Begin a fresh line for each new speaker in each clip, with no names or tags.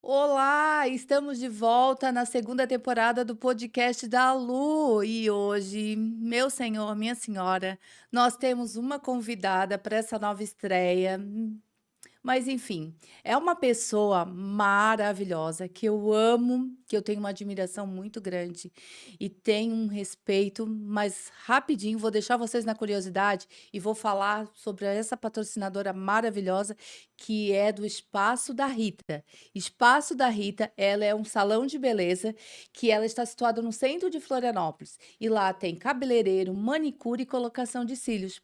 Olá, estamos de volta na segunda temporada do podcast da Lu. E hoje, meu senhor, minha senhora, nós temos uma convidada para essa nova estreia. Mas enfim, é uma pessoa maravilhosa que eu amo, que eu tenho uma admiração muito grande e tenho um respeito, mas rapidinho vou deixar vocês na curiosidade e vou falar sobre essa patrocinadora maravilhosa que é do Espaço da Rita. Espaço da Rita, ela é um salão de beleza que ela está situada no centro de Florianópolis e lá tem cabeleireiro, manicure e colocação de cílios.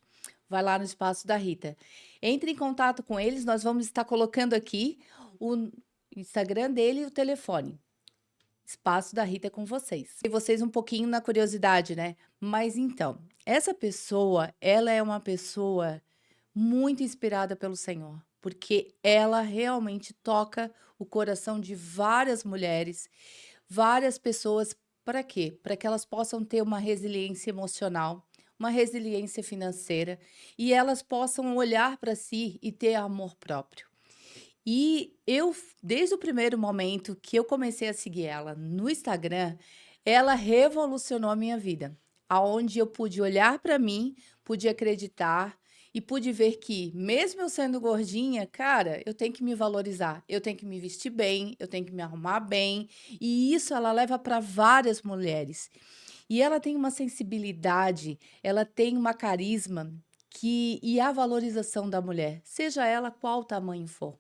Vai lá no Espaço da Rita. Entre em contato com eles, nós vamos estar colocando aqui o Instagram dele e o telefone. Espaço da Rita é com vocês. E vocês um pouquinho na curiosidade, né? Mas então, essa pessoa, ela é uma pessoa muito inspirada pelo Senhor, porque ela realmente toca o coração de várias mulheres, várias pessoas, para quê? Para que elas possam ter uma resiliência emocional, uma resiliência financeira e elas possam olhar para si e ter amor próprio. E eu, desde o primeiro momento que eu comecei a seguir ela no Instagram, ela revolucionou a minha vida. Aonde eu pude olhar para mim, pude acreditar e pude ver que, mesmo eu sendo gordinha, cara, eu tenho que me valorizar, eu tenho que me vestir bem, eu tenho que me arrumar bem. E isso ela leva para várias mulheres. E ela tem uma sensibilidade, ela tem uma carisma e a valorização da mulher, seja ela qual tamanho for.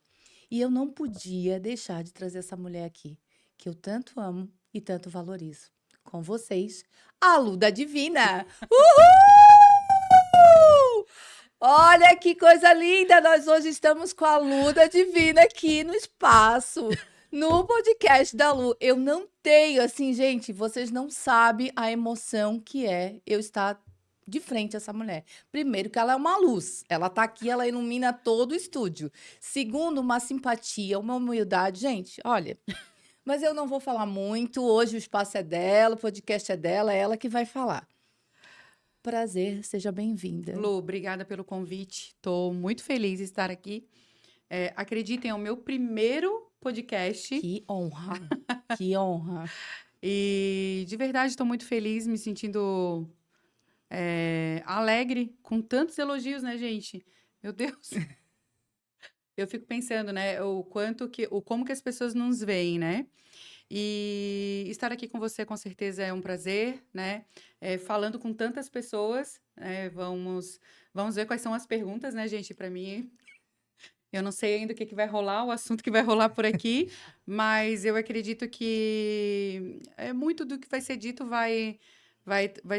E eu não podia deixar de trazer essa mulher aqui, que eu tanto amo e tanto valorizo. Com vocês, a Luda Divina. Uhul! Olha que coisa linda! Nós hoje estamos com a Luda Divina aqui no espaço, no podcast da Lu. Eu não tenho, assim, gente, vocês não sabem a emoção que é eu estar de frente a essa mulher. Primeiro, que ela é uma luz. Ela tá aqui, ela ilumina todo o estúdio. Segundo, uma simpatia, uma humildade. Gente, olha, mas eu não vou falar muito. Hoje o espaço é dela, o podcast é ela que vai falar. Prazer, seja bem-vinda.
Lu, obrigada pelo convite. Estou muito feliz de estar aqui. Acreditem, é o meu primeiro podcast
Que honra, que honra.
e de verdade estou muito feliz, me sentindo alegre com tantos elogios, né, gente? Meu Deus, eu fico pensando, né, como que as pessoas nos veem, né? E estar aqui com você com certeza é um prazer, né? Falando com tantas pessoas, vamos ver quais são as perguntas, né, gente? Para mim eu não sei ainda o que que vai rolar, o assunto que vai rolar por aqui, mas eu acredito que muito do que vai ser dito vai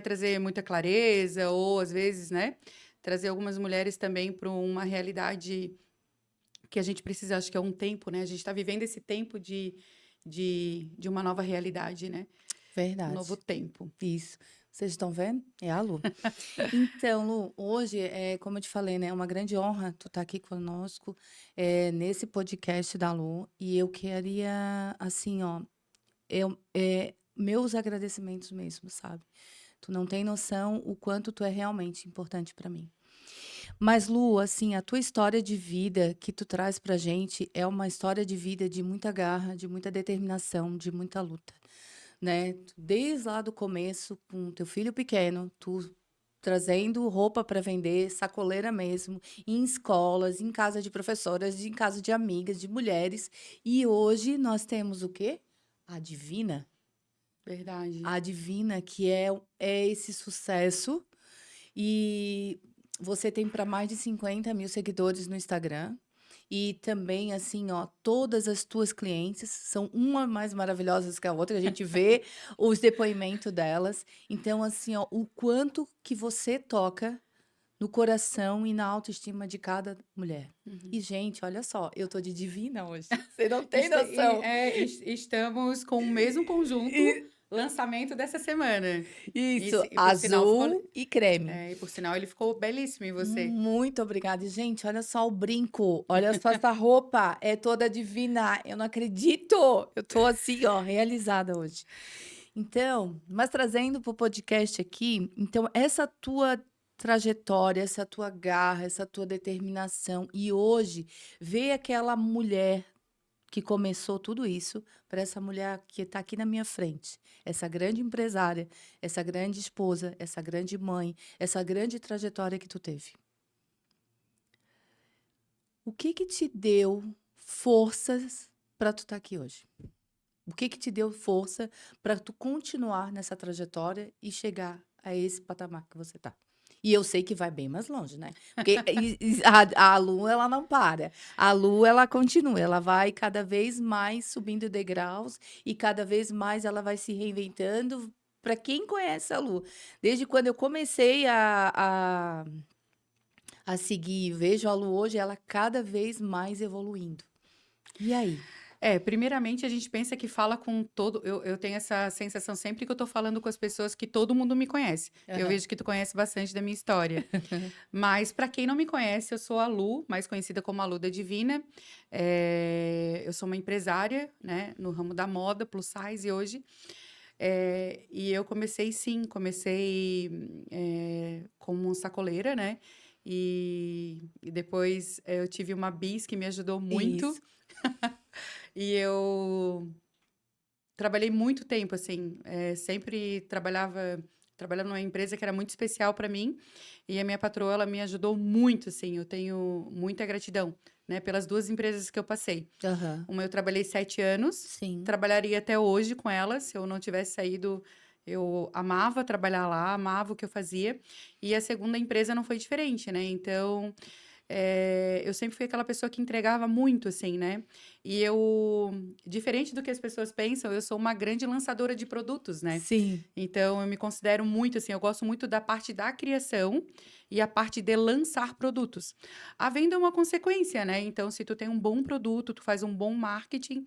trazer muita clareza, ou às vezes, né, trazer algumas mulheres também para uma realidade que a gente precisa, acho que é um tempo, né? A gente está vivendo esse tempo de uma nova realidade, né? Um novo
Verdade.
tempo.
Isso. Vocês estão vendo? É a Lu. Então, Lu, hoje, como eu te falei, né, é uma grande honra tu estar aqui conosco, nesse podcast da Lu. E eu queria, assim, ó, meus agradecimentos mesmo, sabe? Tu não tem noção o quanto tu é realmente importante para mim. Mas, Lu, assim, a tua história de vida que tu traz pra gente é uma história de vida de muita garra, de muita determinação, de muita luta, né? Desde lá do começo, com teu filho pequeno, tu trazendo roupa para vender, sacoleira mesmo, em escolas, em casa de professoras, em casa de amigas, de mulheres. E hoje nós temos o quê? A Divina.
Verdade.
A Divina, que é esse sucesso. E você tem para mais de 50.000 seguidores no Instagram. E também, assim, ó, todas as tuas clientes são uma mais maravilhosas que a outra. A gente vê os depoimentos delas. Então, assim, ó, o quanto que você toca no coração e na autoestima de cada mulher.
Uhum.
E, gente, olha só, eu tô de divina hoje. Você não tem
Este- e-
noção.
é, es- estamos com o mesmo conjunto
E-
lançamento dessa semana.
Isso,
E por sinal ficou,
azul e creme.
e por sinal ele ficou belíssimo em você.
Muito obrigada. E, gente, olha só o brinco. Olha só essa roupa. É toda divina. Eu não acredito. Eu tô assim, ó, realizada hoje. Então, mas trazendo para o podcast aqui, então, essa tua trajetória, essa tua garra, essa tua determinação, e hoje ver aquela mulher que começou tudo isso para essa mulher que está aqui na minha frente, essa grande empresária, essa grande esposa, essa grande mãe, essa grande trajetória que tu teve? O que que te deu forças para tu estar aqui hoje? O que que te deu força para tu continuar nessa trajetória e chegar a esse patamar que você tá? E eu sei que vai bem mais longe, né? Porque a Lu, ela não para. A Lu, ela continua, ela vai cada vez mais subindo degraus e cada vez mais ela vai se reinventando. Para quem conhece a Lu, desde quando eu comecei a seguir e vejo a Lu hoje, ela cada vez mais evoluindo. E aí?
Primeiramente a gente pensa que fala com todo eu tenho essa sensação sempre que eu tô falando com as pessoas que todo mundo me conhece. Eu
Aham.
vejo que tu conhece bastante da minha história. Mas para quem não me conhece, eu sou a Lu, mais conhecida como a Lu da Divina. Eu sou uma empresária, né, no ramo da moda, plus size hoje. E eu comecei como sacoleira, né, e depois, eu tive uma bis que me ajudou muito,
Isso.
e eu trabalhei muito tempo, assim, sempre trabalhava numa empresa que era muito especial para mim, e a minha patroa, ela me ajudou muito, assim, eu tenho muita gratidão, né, pelas 2 empresas que eu passei.
Aham.
Uma eu trabalhei 7 anos,
Sim.
trabalharia até hoje com ela, se eu não tivesse saído, eu amava trabalhar lá, amava o que eu fazia, e a segunda empresa não foi diferente, né, então eu sempre fui aquela pessoa que entregava muito, assim, né? E eu, diferente do que as pessoas pensam, eu sou uma grande lançadora de produtos, né?
Sim.
Então, eu me considero muito, assim, eu gosto muito da parte da criação e a parte de lançar produtos. A venda é uma consequência, né? Então, se tu tem um bom produto, tu faz um bom marketing,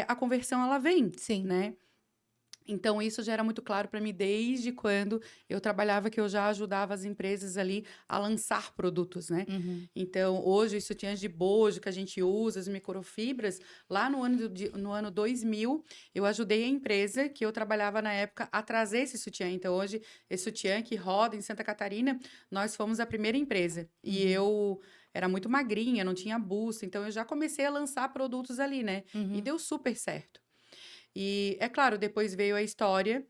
a conversão, ela vem,
Sim.
né? Então, isso já era muito claro para mim desde quando eu trabalhava, que eu já ajudava as empresas ali a lançar produtos, né?
Uhum.
Então, hoje, os sutiãs de bojo que a gente usa, as microfibras, lá no ano 2000, eu ajudei a empresa que eu trabalhava na época a trazer esse sutiã. Então, hoje, esse sutiã que roda em Santa Catarina, nós fomos a primeira empresa. E
Uhum.
eu era muito magrinha, não tinha busto, então eu já comecei a lançar produtos ali, né? E
Uhum.
deu super certo. E é claro, depois veio a história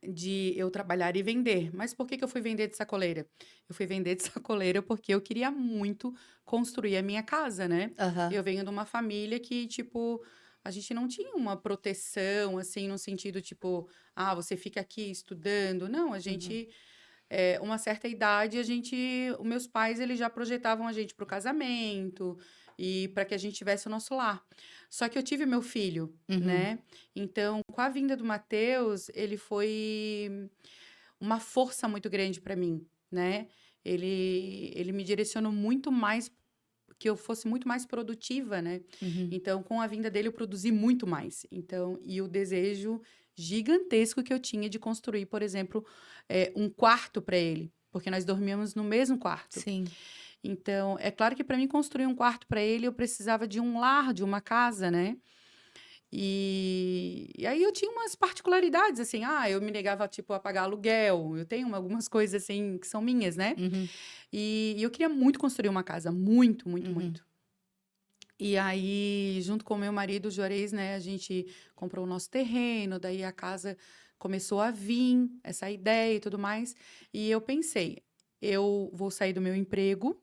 de eu trabalhar e vender. Mas por que que eu fui vender de sacoleira? Eu fui vender de sacoleira porque eu queria muito construir a minha casa, né?
Aham.
Eu venho de uma família que, tipo, a gente não tinha uma proteção, assim, no sentido, tipo, ah, você fica aqui estudando. Não, a
Uhum.
gente, uma certa idade, os meus pais, eles já projetavam a gente para o casamento e para que a gente tivesse o nosso lar. Só que eu tive meu filho,
Uhum.
né? Então, com a vinda do Matheus, ele foi uma força muito grande para mim, né? Ele me direcionou muito mais que eu fosse muito mais produtiva, né?
Uhum.
Então, com a vinda dele, eu produzi muito mais. Então, e o desejo gigantesco que eu tinha de construir, por exemplo, um quarto para ele, porque nós dormíamos no mesmo quarto.
Sim.
Então, é claro que para mim construir um quarto para ele, eu precisava de um lar, de uma casa, né? E aí eu tinha umas particularidades, assim, eu me negava, tipo, a pagar aluguel, eu tenho algumas coisas, assim, que são minhas, né?
Uhum.
E eu queria muito construir uma casa, muito, muito,
Uhum.
muito. E aí, junto com o meu marido, o Juarez, né, a gente comprou o nosso terreno, daí a casa começou a vir, essa ideia e tudo mais. E eu pensei, eu vou sair do meu emprego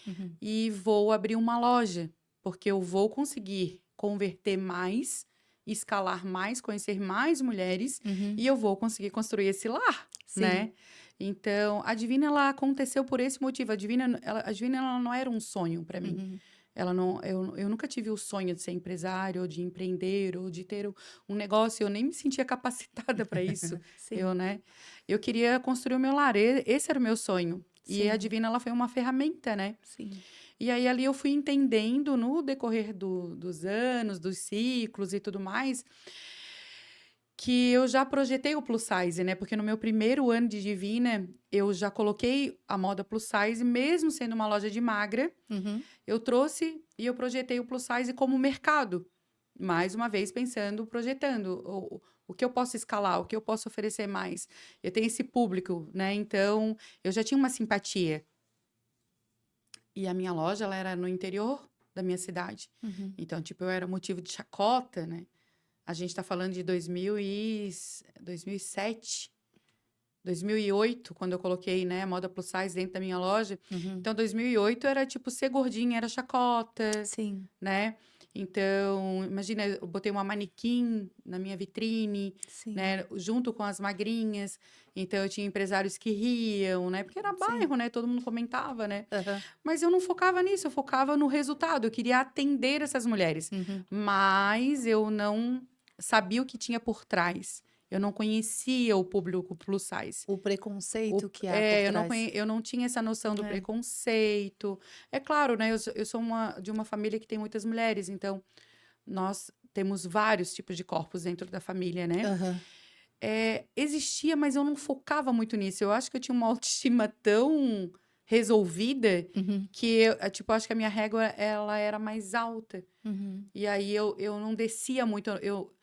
Uhum.
e vou abrir uma loja, porque eu vou conseguir converter mais, escalar mais, conhecer mais mulheres
Uhum.
e eu vou conseguir construir esse lar,
Sim.
né? Então, a Divina, ela aconteceu por esse motivo. A Divina, ela não era um sonho para mim.
Uhum.
Ela não, eu nunca tive o sonho de ser empresário, ou de empreender, ou de ter um negócio. Eu nem me sentia capacitada para isso.
Sim.
Né? Eu queria construir o meu lar. Esse era o meu sonho. E a
Sim.
Divina, ela foi uma ferramenta, né?
Sim.
E aí ali eu fui entendendo no decorrer dos anos, dos ciclos e tudo mais, que eu já projetei o plus size, né? Porque no meu primeiro ano de Divina, eu já coloquei a moda plus size, mesmo sendo uma loja de magra,
Uhum.
eu trouxe e eu projetei o plus size como mercado. Mais uma vez pensando, projetando o que eu posso escalar, o que eu posso oferecer mais. Eu tenho esse público, né? Então, eu já tinha uma simpatia. E a minha loja, ela era no interior da minha cidade.
Uhum.
Então, tipo, eu era motivo de chacota, né? A gente tá falando de 2007, 2008, quando eu coloquei, né, moda plus size dentro da minha loja.
Uhum.
Então, 2008 era tipo ser gordinha, era chacota,
Sim,
né? Então, imagina, eu botei uma manequim na minha vitrine,
sim,
né, junto com as magrinhas. Então, eu tinha empresários que riam, né? Porque era
sim.
bairro, né? Todo mundo comentava, né?
Aham.
Mas eu não focava nisso, eu focava no resultado. Eu queria atender essas mulheres,
Uhum.
mas eu não sabia o que tinha por trás. Eu não conhecia o público plus size.
O preconceito que há por trás.
Eu não tinha essa noção do
É.
preconceito. É claro, né? Eu sou de uma família que tem muitas mulheres, então nós temos vários tipos de corpos dentro da família, né?
Aham.
Existia, mas eu não focava muito nisso. Eu acho que eu tinha uma autoestima tão resolvida
Uhum.
que tipo, acho que a minha régua ela era mais alta.
Uhum.
E aí eu não descia muito, eu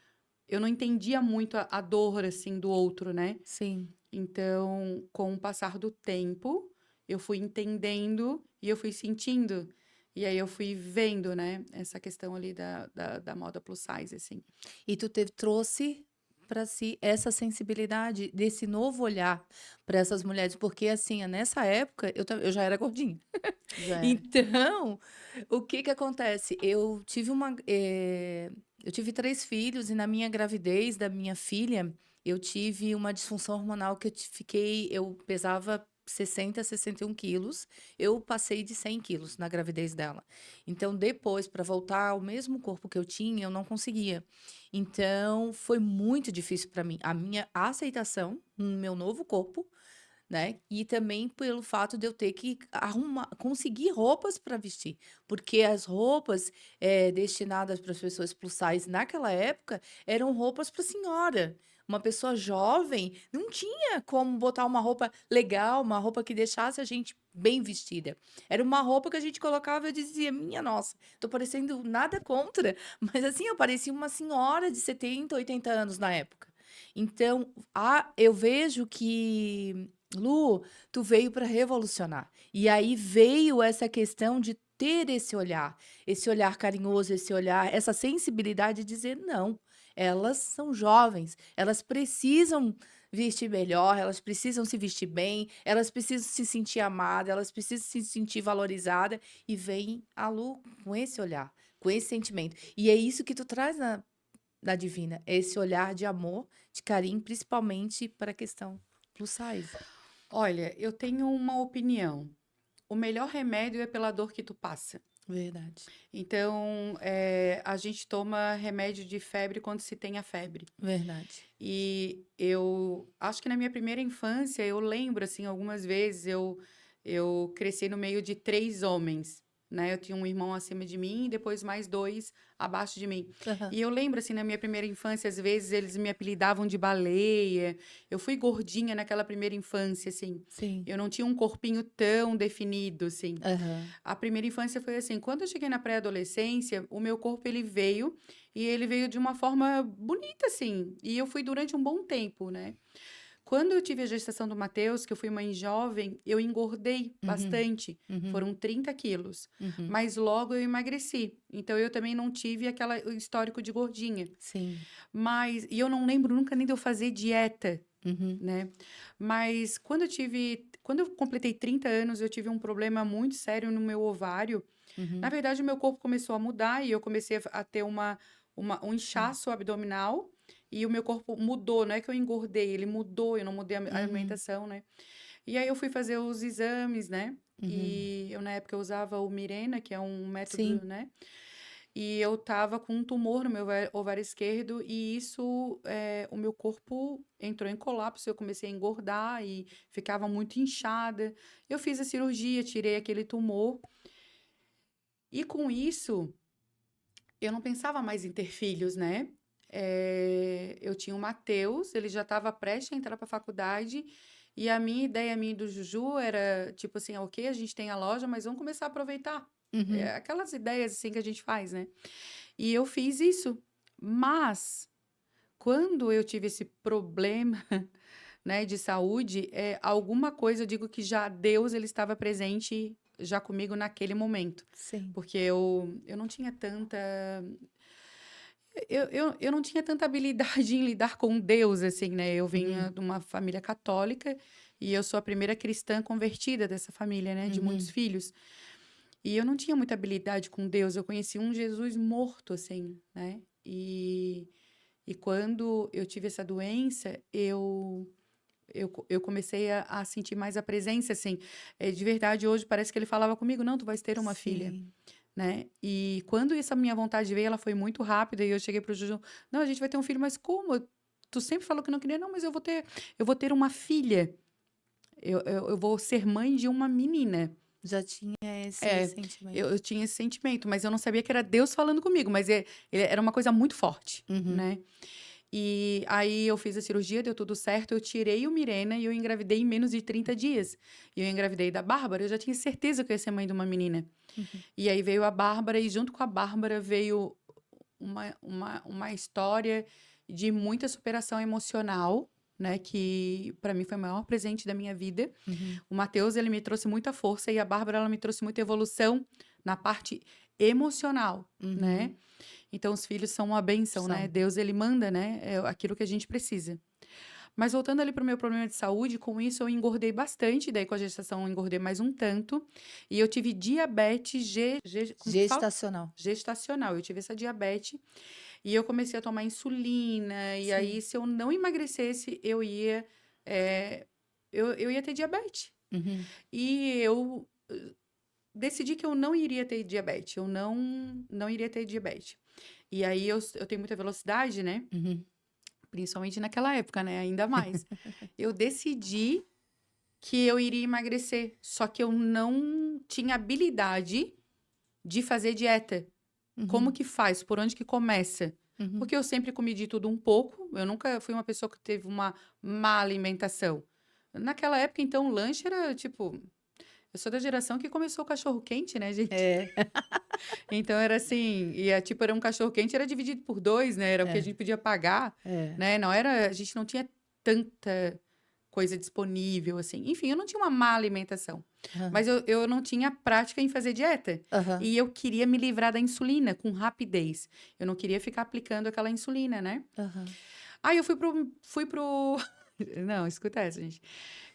não entendia muito a dor assim do outro, né?
Sim.
Então, com o passar do tempo, eu fui entendendo e eu fui sentindo. E aí eu fui vendo, né, essa questão ali da moda plus size, assim.
E tu trouxe para si essa sensibilidade desse novo olhar para essas mulheres, porque assim, nessa época eu já era gordinha.
Já era.
Então, o que que acontece? Eu tive 3 filhos e na minha gravidez da minha filha, eu tive uma disfunção hormonal que eu pesava 61 quilos, eu passei de 100 quilos na gravidez dela. Então, depois, para voltar ao mesmo corpo que eu tinha, eu não conseguia. Então, foi muito difícil para mim, a minha aceitação no meu novo corpo, né, e também pelo fato de eu ter que conseguir roupas para vestir, porque as roupas, destinadas para as pessoas plus size naquela época, eram roupas para senhora. Uma pessoa jovem não tinha como botar uma roupa legal, uma roupa que deixasse a gente bem vestida. Era uma roupa que a gente colocava e eu dizia: "Minha nossa, tô parecendo nada contra", mas assim, eu parecia uma senhora de 70, 80 anos na época. Então, eu vejo que Lu, tu veio para revolucionar. E aí veio essa questão de ter esse olhar carinhoso, esse olhar, essa sensibilidade de dizer não. Elas são jovens, elas precisam vestir melhor, elas precisam se vestir bem, elas precisam se sentir amadas, elas precisam se sentir valorizadas e vem a Lu com esse olhar, com esse sentimento. E é isso que tu traz na Divina, esse olhar de amor, de carinho, principalmente para a questão plus size.
Olha, eu tenho uma opinião. O melhor remédio é pela dor que tu passa.
Verdade,
Então, a gente toma remédio de febre quando se tem a febre.
verdade.
E eu acho que na minha primeira infância, eu lembro, assim, algumas vezes eu cresci no meio de 3 homens, né? Eu tinha um irmão acima de mim e depois mais 2 abaixo de mim.
Aham.
E eu lembro, assim, na minha primeira infância, às vezes eles me apelidavam de baleia. Eu fui gordinha naquela primeira infância, assim.
Sim.
Eu não tinha um corpinho tão definido, assim.
Aham.
A primeira infância foi assim, quando eu cheguei na pré-adolescência, o meu corpo ele veio e ele veio de uma forma bonita assim, e eu fui durante um bom tempo, né? Quando eu tive a gestação do Matheus, que eu fui mãe jovem, eu engordei
Uhum.
bastante,
Uhum.
foram 30 quilos,
Uhum.
mas logo eu emagreci, então eu também não tive aquela o histórico de gordinha,
Sim.
e eu não lembro nunca nem de eu fazer dieta,
Uhum.
né? Mas quando eu completei 30 anos, eu tive um problema muito sério no meu ovário. Na
Uhum.
verdade, o meu corpo começou a mudar e eu comecei a ter um
Sim.
inchaço abdominal e o meu corpo mudou, não é que eu engordei, ele mudou, eu não mudei a
Uhum.
alimentação, né? E aí eu fui fazer os exames, né?
Uhum.
E eu, na época, eu usava o Mirena, que é um método,
Sim.
né? E eu tava com um tumor no meu ovário esquerdo e isso, o meu corpo entrou em colapso, eu comecei a engordar e ficava muito inchada. Eu fiz a cirurgia, tirei aquele tumor e com isso eu não pensava mais em ter filhos, né? Eu tinha o Matheus, ele já estava prestes a entrar para a faculdade e a minha ideia, a minha e do Juju era tipo assim, ok, a gente tem a loja, mas vamos começar a aproveitar.
Uhum.
Aquelas ideias assim que a gente faz, né? E eu fiz isso. Mas, quando eu tive esse problema, né, de saúde, alguma coisa, eu digo que já Deus ele estava presente já comigo naquele momento.
Sim.
Porque eu não tinha tanta... Eu não tinha tanta habilidade em lidar com Deus, assim, né? Eu vinha
Uhum.
de uma família católica e eu sou a primeira cristã convertida dessa família, né? De muitos
Uhum.
filhos. E eu não tinha muita habilidade com Deus. Eu conheci um Jesus morto, assim, né? E quando eu tive essa doença, eu comecei a sentir mais a presença, assim. De verdade, hoje parece que ele falava comigo, não, tu vais ter uma filha,
Sim.
né? E quando essa minha vontade veio, ela foi muito rápida e eu cheguei pro Juju, não, a gente vai ter um filho, mas como? Tu sempre falou que não queria, não, mas eu vou ter uma filha. Eu vou ser mãe de uma menina.
Já tinha esse
É,
sentimento.
eu tinha esse sentimento, mas eu não sabia que era Deus falando comigo, mas era uma coisa muito forte,
Uhum.
né? E aí eu fiz a cirurgia, deu tudo certo, eu tirei o Mirena e eu engravidei em menos de 30 dias. E eu engravidei da Bárbara, eu já tinha certeza que eu ia ser mãe de uma menina.
Uhum.
E aí veio a Bárbara, e junto com a Bárbara veio uma história de muita superação emocional, né? Que para mim foi o maior presente da minha vida.
Uhum.
O Matheus, ele me trouxe muita força e a Bárbara, ela me trouxe muita evolução na parte emocional, né?
Uhum.
Então, os filhos são uma bênção, né?
São.
Deus, ele manda, né? É aquilo que a gente precisa. Mas voltando ali para o meu problema de saúde, com isso eu engordei bastante, daí com a gestação eu engordei mais um tanto, e eu tive diabetes como que fala?
Gestacional.
Gestacional. Eu tive essa diabetes e eu comecei a tomar insulina, e aí
Sim.
se eu não emagrecesse, é, eu ia ter diabetes.
Uhum.
E eu decidi que eu não iria ter diabetes, eu não iria ter diabetes. E aí eu tenho muita velocidade, né?
Uhum.
Principalmente naquela época, né? Ainda mais. Eu decidi que eu iria emagrecer, só que eu não tinha habilidade de fazer dieta. Como
Uhum.
que faz? Por onde que começa?
Uhum.
Porque eu sempre comi de tudo um pouco, eu nunca fui uma pessoa que teve uma má alimentação. Naquela época, então, o lanche era tipo. Eu sou da geração que começou o cachorro quente, né, gente?
É.
Então era assim, tipo, era um cachorro quente, era dividido por dois, né? Era o que a
É.
gente podia pagar,
É.
né? Não era, a gente não tinha tanta coisa disponível, assim. Enfim, eu não tinha uma má alimentação,
Aham.
mas eu não tinha prática em fazer dieta.
Aham.
E eu queria me livrar da insulina com rapidez. Eu não queria ficar aplicando aquela insulina, né?
Aham.
Aí eu fui pro... Não, escuta essa, gente.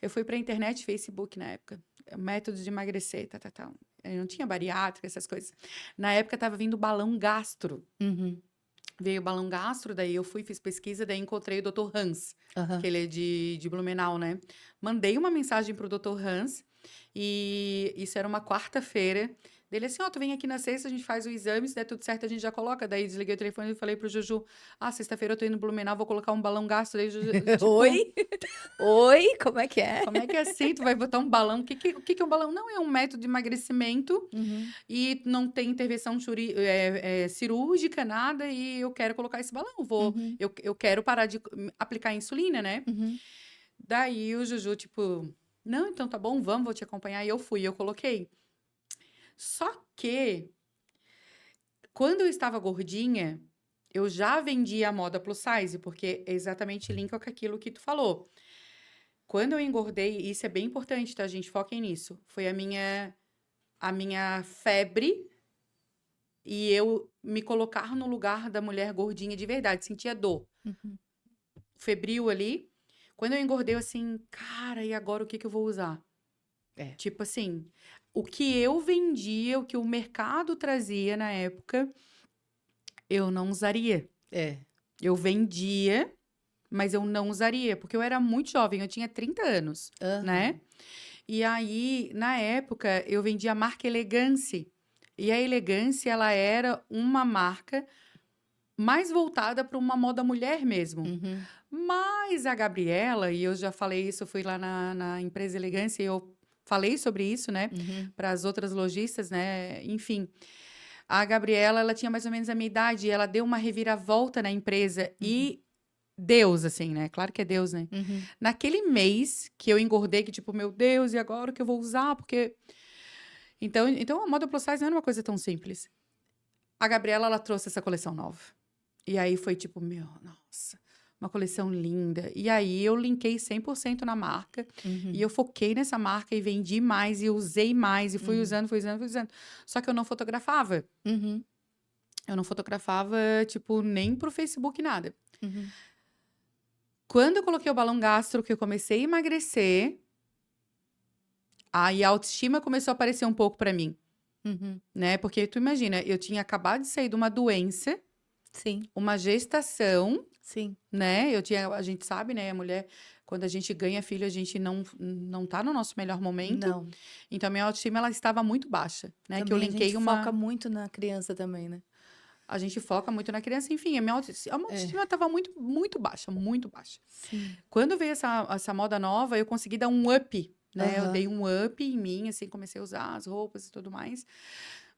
Eu fui pra internet, Facebook na época. Métodos de emagrecer, tá. Eu não tinha bariátrica, essas coisas. Na época tava vindo balão gastro.
Uhum.
Veio o balão gastro, daí eu fui, fiz pesquisa, daí encontrei o Dr. Hans, que
Aham.
ele é de Blumenau, né? Mandei uma mensagem pro Dr. Hans, e isso era uma quarta-feira. Dele assim, ó, tu vem aqui na sexta, a gente faz o exame, se der tudo certo, a gente já coloca. Daí desliguei o telefone e falei pro Juju, sexta-feira eu tô indo no Blumenau, vou colocar um balão gastro. Daí, tipo,
Oi? Oi? Como é que é?
como é que é assim? Tu vai botar um balão? O que é um balão? Não, é um método de emagrecimento
Uhum.
e não tem intervenção cirúrgica, nada, e eu quero colocar esse balão.
Uhum.
Eu quero parar de aplicar insulina, né?
Uhum.
Daí o Juju, tipo, não, então tá bom, vamos, vou te acompanhar. E eu fui, eu coloquei. Só que, quando eu estava gordinha, eu já vendia a moda plus size, porque é exatamente linka com aquilo que tu falou. Quando eu engordei, e isso é bem importante, tá, gente? Foquem nisso. Foi a minha febre e eu me colocar no lugar da mulher gordinha de verdade, sentia dor,
Uhum.
febril ali. Quando eu engordei, eu assim, cara, e agora o que que eu vou usar?
É.
Tipo assim, o que eu vendia, o que o mercado trazia na época, eu não usaria.
É.
Eu vendia, mas eu não usaria, porque eu era muito jovem, eu tinha 30 anos, né?
Aham.
E aí, na época, eu vendia a marca Elegance. E a Elegance, ela era uma marca mais voltada para uma moda mulher mesmo.
Uhum.
Mas a Gabriela, e eu já falei isso, eu fui lá na empresa Elegância e eu falei sobre isso, né,
Uhum.
para as outras lojistas, né, enfim. A Gabriela, ela tinha mais ou menos a minha idade, e ela deu uma reviravolta na empresa
Uhum.
e Deus, assim, né, claro que é Deus, né.
Uhum.
Naquele mês que eu engordei, que tipo, meu Deus, e agora o que eu vou usar? Porque... Então a moda plus size não era uma coisa tão simples. A Gabriela, ela trouxe essa coleção nova. E aí foi tipo, meu, nossa, uma coleção linda. E aí eu linkei 100% na marca e eu foquei nessa marca e vendi mais e usei mais e fui usando, fui usando, fui usando. Só que eu não fotografava.
Uhum.
Eu não fotografava, tipo, nem pro Facebook, nada.
Uhum.
Quando eu coloquei o balão gastro, que eu comecei a emagrecer, aí a autoestima começou a aparecer um pouco pra mim,
Uhum.
né? Porque tu imagina, eu tinha acabado de sair de uma doença,
Sim,
uma gestação,
sim.
né? A gente sabe, né? A mulher, quando a gente ganha filho, a gente não tá no nosso melhor momento.
Não.
Então, a minha autoestima, ela estava muito baixa, né? Que eu
Também a gente
linkei
foca muito na criança também, né?
A gente foca muito na criança, enfim, a minha
É,
autoestima estava muito, muito baixa, muito baixa.
sim.
Quando veio essa moda nova, eu consegui dar um up, né? Eu dei
Aham.
um up em mim, assim, comecei a usar as roupas e tudo mais.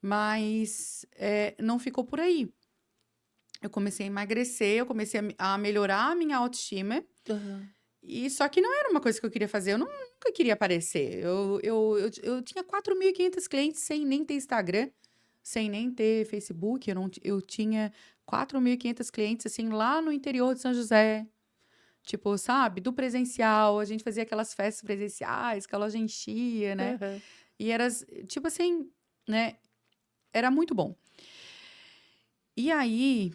Mas não ficou por aí. Eu comecei a emagrecer, eu comecei a melhorar a minha autoestima.
Aham.
E só que não era uma coisa que eu queria fazer, eu nunca queria aparecer. Eu tinha 4.500 clientes sem nem ter Instagram, sem nem ter Facebook. Eu tinha 4.500 clientes, assim, lá no interior de São José. Tipo, sabe, do presencial, a gente fazia aquelas festas presenciais, que a loja enchia, né?
Aham.
E era, tipo assim, né? Era muito bom. E aí,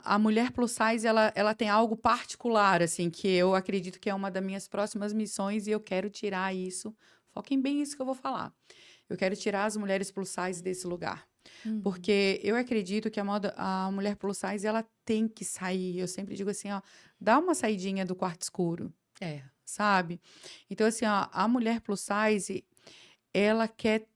a mulher plus size, ela tem algo particular, assim, que eu acredito que é uma das minhas próximas missões e eu quero tirar isso. Foquem bem nisso que eu vou falar. Eu quero tirar as mulheres plus size desse lugar.
Uhum.
Porque eu acredito que a mulher plus size, ela tem que sair. Eu sempre digo assim, ó, dá uma saidinha do quarto escuro,
É.
sabe? Então, assim, ó, a mulher plus size, ela quer,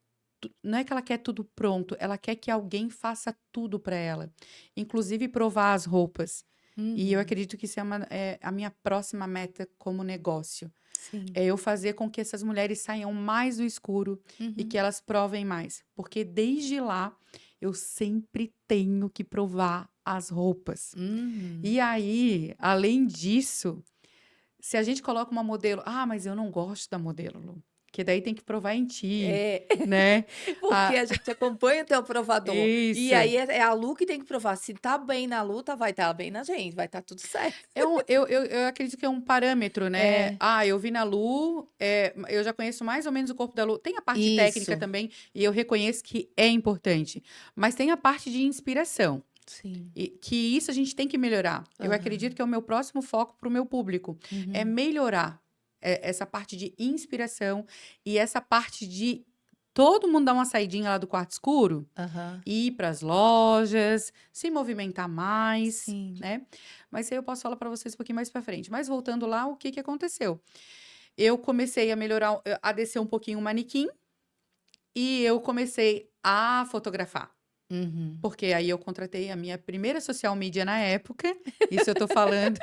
não é que ela quer tudo pronto, ela quer que alguém faça tudo para ela, inclusive provar as roupas. E eu
Uhum.
acredito que isso é a minha próxima meta como negócio.
Sim.
É eu fazer com que essas mulheres saiam mais do escuro e
Uhum.
que elas provem mais. Porque desde lá, eu sempre tenho que provar as roupas.
Uhum.
E aí, além disso, se a gente coloca uma modelo, mas eu não gosto da modelo, Lu, que daí tem que provar em ti,
É,
né?
porque
Ah,
a gente acompanha o teu provador. E
isso.
aí é a Lu que tem que provar. Se tá bem na luta, vai estar bem na gente, vai estar tudo certo.
Eu acredito que é um parâmetro, né?
É,
Eu vi na Lu, eu já conheço mais ou menos o corpo da Lu. Tem a parte de técnica
isso.
também, e eu reconheço que é importante. Mas tem a parte de inspiração.
Sim.
E que isso a gente tem que melhorar. Eu acredito
Aham.
que é o meu próximo foco para o meu público. É
Uhum.
melhorar essa parte de inspiração e essa parte de todo mundo dar uma saidinha lá do quarto escuro,
Aham.
ir para as lojas, se movimentar mais,
Sim.
né? Mas isso aí eu posso falar para vocês um pouquinho mais para frente. Mas voltando lá, o que que aconteceu? Eu comecei a melhorar, a descer um pouquinho o manequim e eu comecei a fotografar.
Uhum.
Porque aí eu contratei a minha primeira social media na época. Isso eu tô falando.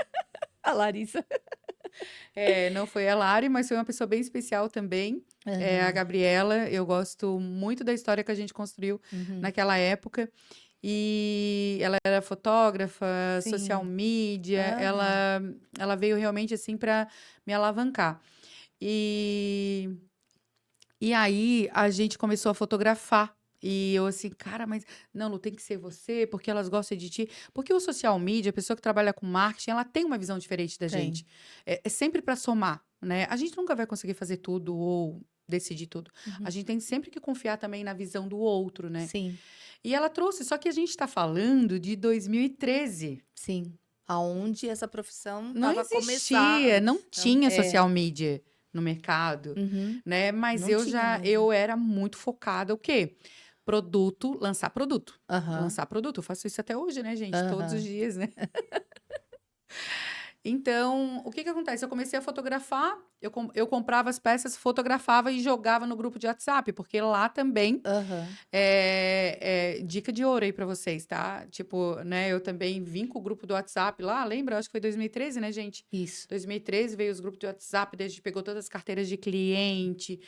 A Larissa.
Não foi a Lari, mas foi uma pessoa bem especial também. É a
Aham.
Gabriela. Eu gosto muito da história que a gente construiu
Uhum.
naquela época. E ela era fotógrafa, social
Sim.
media.
Aham.
Ela veio realmente assim para me alavancar. E E aí a gente começou a fotografar. E eu assim, cara, mas não, não tem que ser você, porque elas gostam de ti. Porque o social media, a pessoa que trabalha com marketing, ela tem uma visão diferente da
Tem.
gente. É sempre para somar, né? A gente nunca vai conseguir fazer tudo ou decidir tudo. A
Uhum.
gente tem sempre que confiar também na visão do outro, né?
Sim,
E ela trouxe, só que a gente está falando de 2013.
sim. Aonde essa profissão
Não
estava
existia,
começando.
não
Então,
tinha
é.
social media no mercado,
Uhum.
né? Mas
Não tinha mesmo.
eu era muito focada o quê? Produto, lançar produto.
Aham.
Lançar produto. Eu faço isso até hoje, né, gente? Todos os
Aham.
dias, né? Então, o que que acontece? Eu comecei a fotografar, eu comprava as peças, fotografava e jogava no grupo de WhatsApp, porque lá também
Aham.
dica de ouro aí pra vocês, tá? Tipo, né, eu também vim com o grupo do WhatsApp lá, lembra? Acho que foi 2013, né, gente?
Isso.
2013 veio os grupos de WhatsApp, daí a gente pegou todas as carteiras de cliente,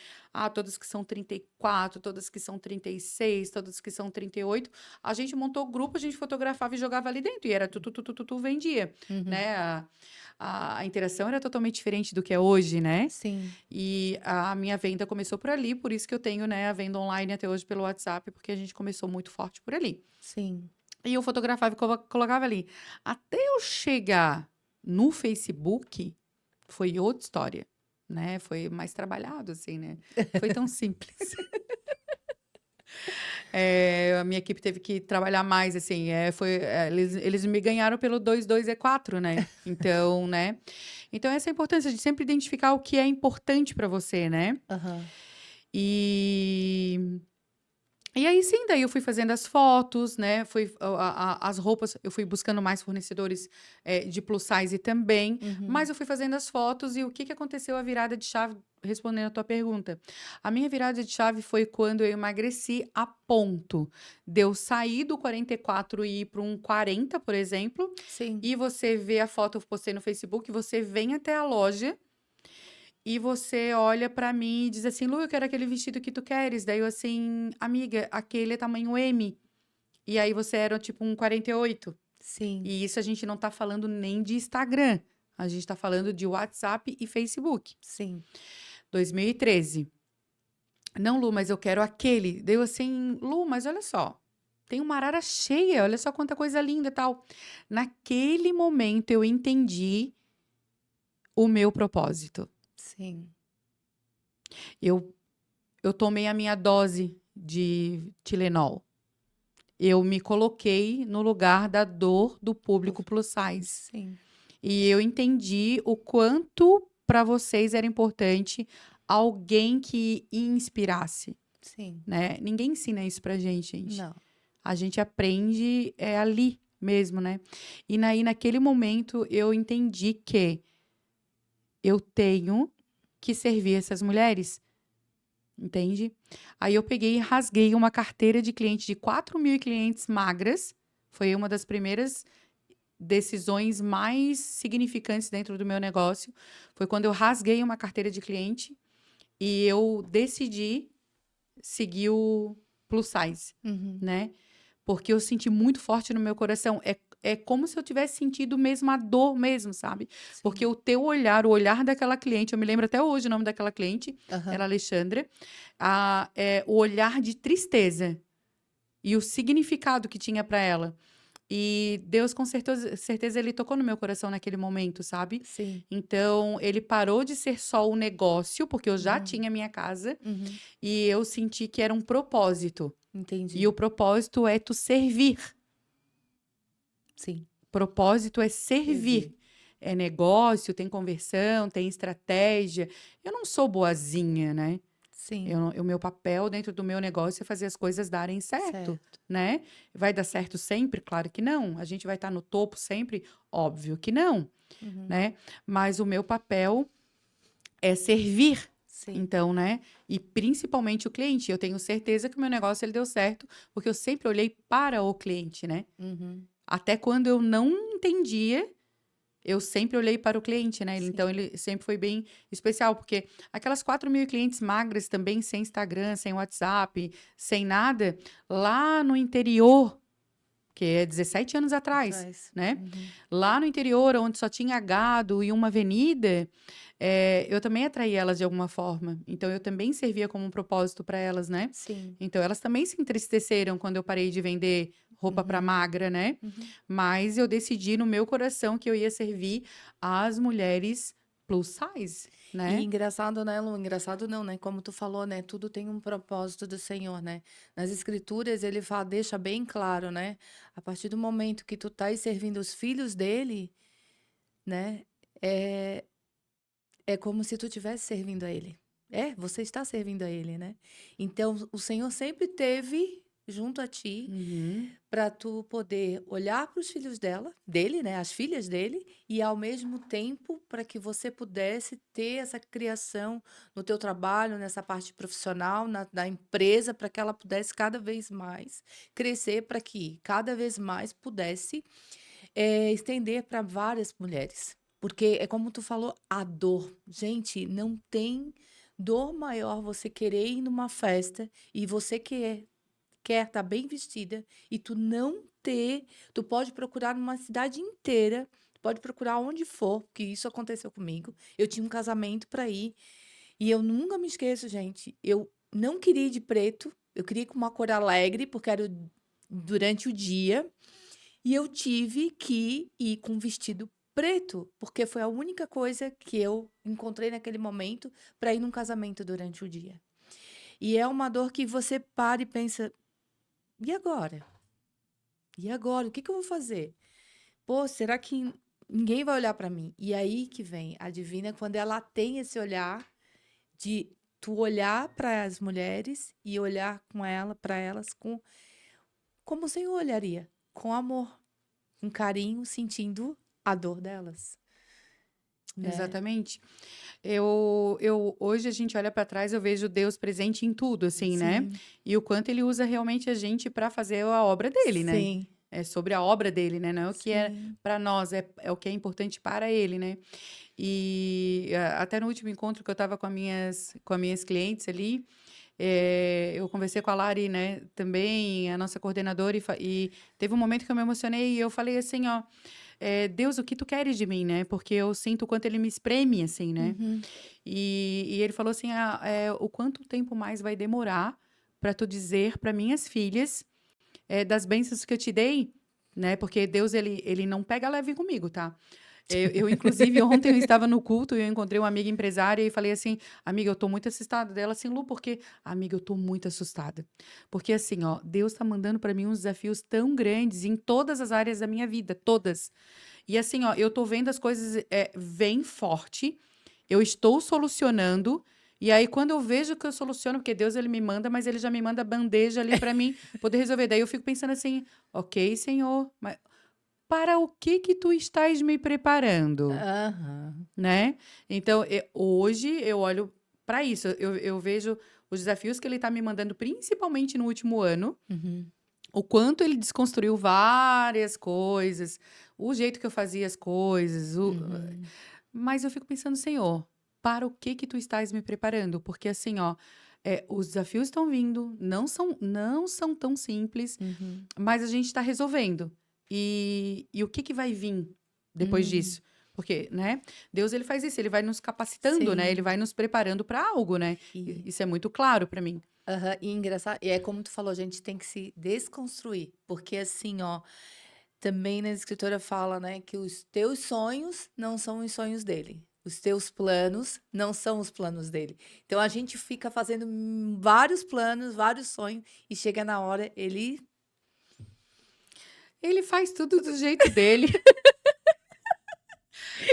todas que são 34, todas que são 36, todas que são 38. A gente montou o grupo, a gente fotografava e jogava ali dentro, e era tu, vendia,
Uhum.
né? A interação era totalmente diferente do que é hoje, né?
Sim.
E a minha venda começou por ali, por isso que eu tenho, né, a venda online até hoje pelo WhatsApp, porque a gente começou muito forte por ali.
Sim.
E eu fotografava e colocava ali. Até eu chegar no Facebook, foi outra história, né? Foi mais trabalhado, assim, né? Foi tão simples. A minha equipe teve que trabalhar mais, assim, eles me ganharam pelo 22E4, né? Então, né? Então, essa é a importância de sempre identificar o que é importante para você, né?
Aham.
E E aí sim, daí eu fui fazendo as fotos, né, as roupas, eu fui buscando mais fornecedores, de plus size também, mas
Uhum.
eu fui fazendo as fotos e o que que aconteceu a virada de chave, respondendo a tua pergunta. A minha virada de chave foi quando eu emagreci a ponto de eu sair do 44 e ir para um 40, por exemplo,
Sim.
e você vê a foto, eu postei no Facebook, você vem até a loja e você olha pra mim e diz assim: "Lu, eu quero aquele vestido que tu queres". Daí eu assim: "Amiga, aquele é tamanho M". E aí você era tipo um 48.
Sim.
E isso a gente não tá falando nem de Instagram, a gente tá falando de WhatsApp e Facebook.
Sim.
2013. "Não, Lu, mas eu quero aquele". Daí eu assim: "Lu, mas olha só, tem uma arara cheia, olha só quanta coisa linda, e tal". Naquele momento eu entendi o meu propósito.
Sim.
Eu eu tomei a minha dose de Tilenol. Eu me coloquei no lugar da dor do
Do
público plus size.
sim.
E eu entendi o quanto para vocês era importante alguém que inspirasse,
Sim.
né? Ninguém ensina isso pra gente, gente.
Não.
A gente aprende ali mesmo, né? E naquele momento eu entendi que eu tenho que servir essas mulheres. Entende? Aí eu peguei e rasguei uma carteira de cliente de 4.000 clientes magras. Foi uma das primeiras decisões mais significantes dentro do meu negócio. Foi quando eu rasguei uma carteira de cliente e eu decidi seguir o plus size,
Uhum.
né? Porque eu senti muito forte no meu coração. É como se eu tivesse sentido mesmo a dor mesmo, sabe? Porque
Sim.
o teu olhar, o olhar daquela cliente, eu me lembro até hoje o nome daquela cliente, era
Aham.
Alexandra, o olhar de tristeza e o significado que tinha para ela. E Deus, com certeza, ele tocou no meu coração naquele momento, sabe?
Sim.
Então, ele parou de ser só o negócio, porque eu já
Uhum.
tinha minha casa,
Uhum.
e eu senti que era um propósito. E
Entendi.
o propósito é tu servir.
Sim.
Propósito é
Servir.
servir. É negócio, tem conversão, tem estratégia. Eu não sou boazinha, né?
Sim.
O meu papel dentro do meu negócio é fazer as coisas darem certo,
Certo.
né? Vai dar certo sempre? Claro que não. A gente vai estar no topo sempre? Óbvio que não,
Uhum.
né? Mas o meu papel é servir.
Sim.
Então, né? E principalmente o cliente. Eu tenho certeza que o meu negócio ele deu certo, porque eu sempre olhei para o cliente, né?
Uhum.
Até quando eu não entendia, eu sempre olhei para o cliente, né? Então,
Sim.
ele sempre foi bem especial, porque aquelas 4.000 clientes magras também, sem Instagram, sem WhatsApp, sem nada, lá no interior, que é 17 anos atrás,
Atrás.
né?
Uhum.
Lá no interior, onde só tinha gado e uma avenida, eu também atraí elas de alguma forma. Então, eu também servia como um propósito para elas, né?
Sim.
Então, elas também se entristeceram quando eu parei de vender roupa para
Uhum.
magra, né?
Uhum.
Mas eu decidi no meu coração que eu ia servir as mulheres plus size,
E
né?
engraçado, né, Lu? Engraçado não, né? Como tu falou, né? Tudo tem um propósito do Senhor, né? Nas Escrituras ele fala, deixa bem claro, né? A partir do momento que tu estás servindo os filhos dele, né? É, é como se tu estivesse servindo a ele. É, você está servindo a ele, né? Então, o Senhor sempre teve junto a ti
Uhum,
para tu poder olhar para os filhos dele, né, as filhas dele, e ao mesmo tempo para que você pudesse ter essa criação no teu trabalho, nessa parte profissional, da empresa, para que ela pudesse cada vez mais crescer, para que cada vez mais pudesse estender para várias mulheres. Porque é como tu falou, a dor. Gente, não tem dor maior você querer ir numa festa e você quer estar bem vestida e tu não ter, tu pode procurar numa cidade inteira, tu pode procurar onde for, que isso aconteceu comigo. Eu tinha um casamento para ir e eu nunca me esqueço, gente. Eu não queria ir de preto, eu queria ir com uma cor alegre, porque era durante o dia, e eu tive que ir com um vestido preto, porque foi a única coisa que eu encontrei naquele momento para ir num casamento durante o dia. E é uma dor que você para e pensa: "E agora? E agora? O que que eu vou fazer? Pô, será que ninguém vai olhar para mim?". E aí que vem a divina, quando ela tem esse olhar de tu olhar para as mulheres e olhar com ela para elas com como o Senhor olharia, com amor, com carinho, sentindo a dor delas, né.
Exatamente. Eu hoje a gente olha para trás, eu vejo Deus presente em tudo, assim, né?
Sim,
E o quanto ele usa realmente a gente para fazer a obra dele, né?
sim,
É sobre a obra dele, né? Não é o que é
sim.
para nós, é o que é importante para ele, né? E até no último encontro que eu estava com as minhas clientes ali, eu conversei com a Lari, né, também, a nossa coordenadora, e teve um momento que eu me emocionei e eu falei assim, ó, Deus, o que tu queres de mim, né? Porque eu sinto o quanto ele me espreme, assim, né?
Uhum.
E ele falou assim, o quanto tempo mais vai demorar para tu dizer para minhas filhas das bênçãos que eu te dei, né? Porque Deus, ele não pega leve comigo, tá? Inclusive, ontem eu estava no culto e eu encontrei uma amiga empresária e falei assim, amiga, eu tô muito assustada dela, assim, Lu, porque, amiga, eu tô muito assustada. Porque, assim, ó, Deus tá mandando para mim uns desafios tão grandes em todas as áreas da minha vida, todas. E, assim, ó, eu tô vendo as coisas, vem forte, eu estou solucionando, e aí quando eu vejo que eu soluciono, porque Deus, ele me manda, mas ele já me manda bandeja ali para mim poder resolver. Daí eu fico pensando assim, ok, Senhor, mas para o que que tu estás me preparando?
Aham.
Né? Então, hoje eu olho para isso, eu vejo os desafios que ele está me mandando, principalmente no último ano,
Uhum.
o quanto ele desconstruiu várias coisas, o jeito que eu fazia as coisas,
Uhum.
mas eu fico pensando, Senhor, para o que que tu estás me preparando? Porque assim, ó, os desafios estão vindo, não são tão simples,
Uhum.
mas a gente está resolvendo. E o que que vai vir depois
Hum.
disso? Porque, né, Deus, ele faz isso, ele vai nos capacitando, né, ele
Sim.
vai nos preparando para algo, né,
E
isso é muito claro para mim.
aham. E engraçado e é como tu falou, a gente tem que se desconstruir, porque assim, ó, também na escritura fala, né, que os teus sonhos não são os sonhos dele, os teus planos não são os planos dele. Então a gente fica fazendo, vários planos, vários sonhos, e chega na hora, ele
Ele faz tudo do jeito dele.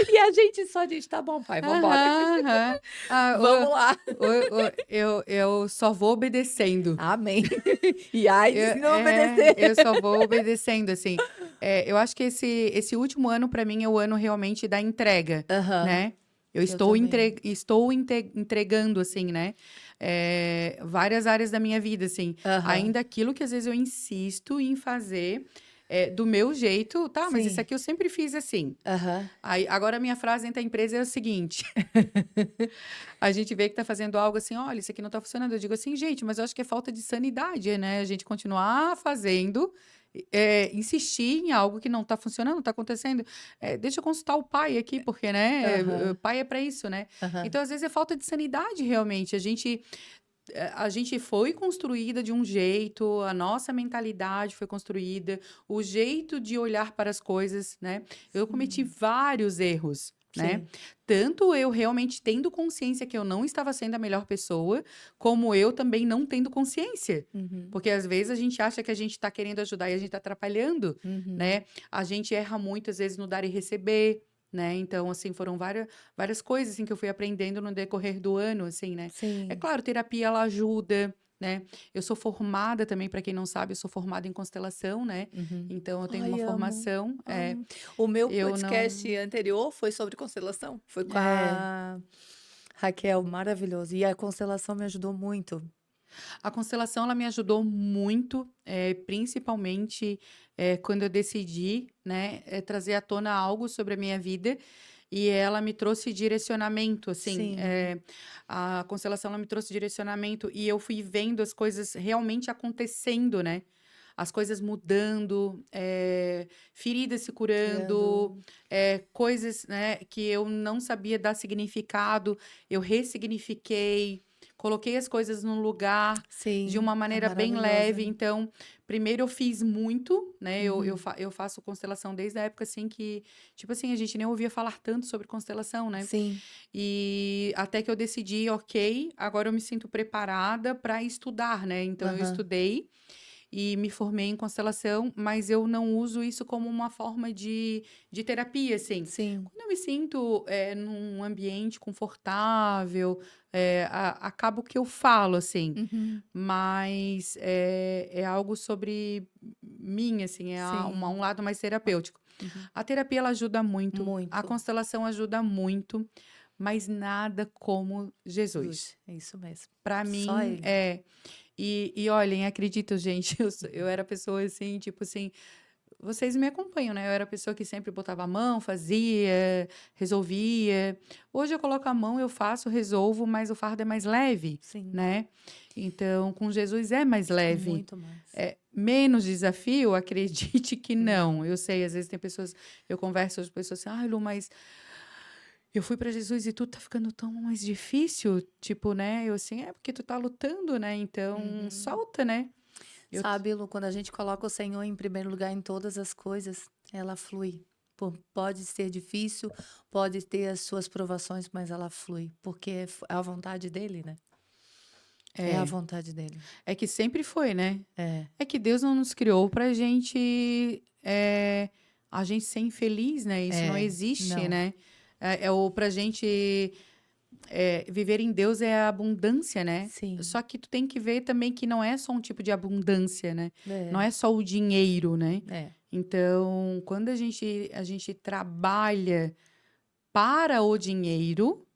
e a gente só diz: "Tá bom pai, vamos embora,
Aham, aham. Ah,
vamos lá".
eu só vou obedecendo.
Amém. E ai de se não obedecer.
Eu só vou obedecendo, assim. Eu acho que esse último ano, para mim, é o ano realmente da entrega,
Aham,
né? Eu
eu
estou,
também.
entregando, assim, né? Várias áreas da minha vida, assim.
Aham,
Ainda aquilo que às vezes eu insisto em fazer do meu jeito, tá? Mas isso
sim.
aqui eu sempre fiz assim.
Aham.
Aí, agora a minha frase dentro da empresa é a seguinte: a gente vê que tá fazendo algo assim, olha, isso aqui não tá funcionando. Eu digo assim, gente, mas eu acho que é falta de sanidade, né? A gente continuar fazendo, insistir em algo que não tá funcionando, não tá acontecendo. Deixa eu consultar o pai aqui, porque, né?
Aham,
Pai é para isso, né?
aham.
Então, às vezes, é falta de sanidade, realmente. A gente foi construída de um jeito, a nossa mentalidade foi construída, o jeito de olhar para as coisas, né? Eu cometi
Sim,
vários erros, né?
sim.
Tanto eu realmente tendo consciência que eu não estava sendo a melhor pessoa, como eu também não tendo consciência.
Uhum,
Porque às vezes a gente acha que a gente está querendo ajudar e a gente está atrapalhando,
uhum.
né? A gente erra muito, às vezes, no dar e receber, né? Então, assim, foram várias coisas assim, que eu fui aprendendo no decorrer do ano, assim, né? É
Sim.
claro, terapia ela ajuda, né? Eu sou formada também, para quem não sabe, eu sou formada em constelação, né?
Uhum.
então eu tenho uma
Ai, amo,
formação,
amo. O meu
eu
podcast
não
anterior foi sobre constelação, foi com
é,
a Raquel, maravilhoso. E a constelação me ajudou muito.
a constelação ela me ajudou muito, principalmente, quando eu decidi, né, trazer à tona algo sobre a minha vida, e ela me trouxe direcionamento, assim,
Sim.
a constelação ela me trouxe direcionamento e eu fui vendo as coisas realmente acontecendo, né? As coisas mudando, feridas se curando,
Curando.
coisas, né, que eu não sabia dar significado, eu ressignifiquei. coloquei as coisas no lugar de
Sim,
uma
é
maneira bem
maravilhosa.
leve. Então, primeiro eu fiz muito, né?
Uhum.
Eu faço constelação desde a época, assim, que, tipo assim, a gente nem ouvia falar tanto sobre constelação, né?
Sim.
E até que eu decidi, ok, agora eu me sinto preparada para estudar, né? Então, eu
Aham.
estudei e me formei em constelação, mas eu não uso isso como uma forma de terapia, assim.
Sim.
Quando eu me sinto num ambiente confortável, acabo que eu falo, assim,
Uhum.
mas é algo sobre mim, assim, um
Sim.
lado mais terapêutico.
Uhum.
A terapia, ela ajuda muito, a
Muito.
constelação ajuda muito, mas nada como Jesus.
Jesus, é isso mesmo.
Para
Só
mim,
ele.
é. E olhem, acredito, gente, eu era pessoa assim, tipo assim, vocês me acompanham, né? Eu era a pessoa que sempre botava a mão, fazia, resolvia. Hoje eu coloco a mão, eu faço, resolvo, mas o fardo é mais leve,
Sim,
né? Então, com Jesus é mais leve.
muito mais.
É menos desafio, acredite que
Não.
não. Eu sei, às vezes tem pessoas, eu converso com as pessoas assim, ai, Lu, mas eu fui para Jesus e tudo tá ficando tão mais difícil, tipo, né? Eu assim, é porque tu tá lutando, né? Então,
Uhum.
solta, né? Eu
Sabe, Lu, quando a gente coloca o Senhor em primeiro lugar em todas as coisas, ela flui. Pode ser difícil, pode ter as suas provações, mas ela flui, porque é a vontade dele, né? É a
é,
vontade dele.
é que sempre foi, né?
É,
É que Deus não nos criou pra gente, a gente ser infeliz, né? Isso não existe,
não,
né? Ou pra gente viver em Deus é a abundância, né?
sim,
Só que tu tem que ver também que não é só um tipo de abundância, né? Não
é,
é só o dinheiro, né?
é.
Então, quando a gente trabalha para o dinheiro,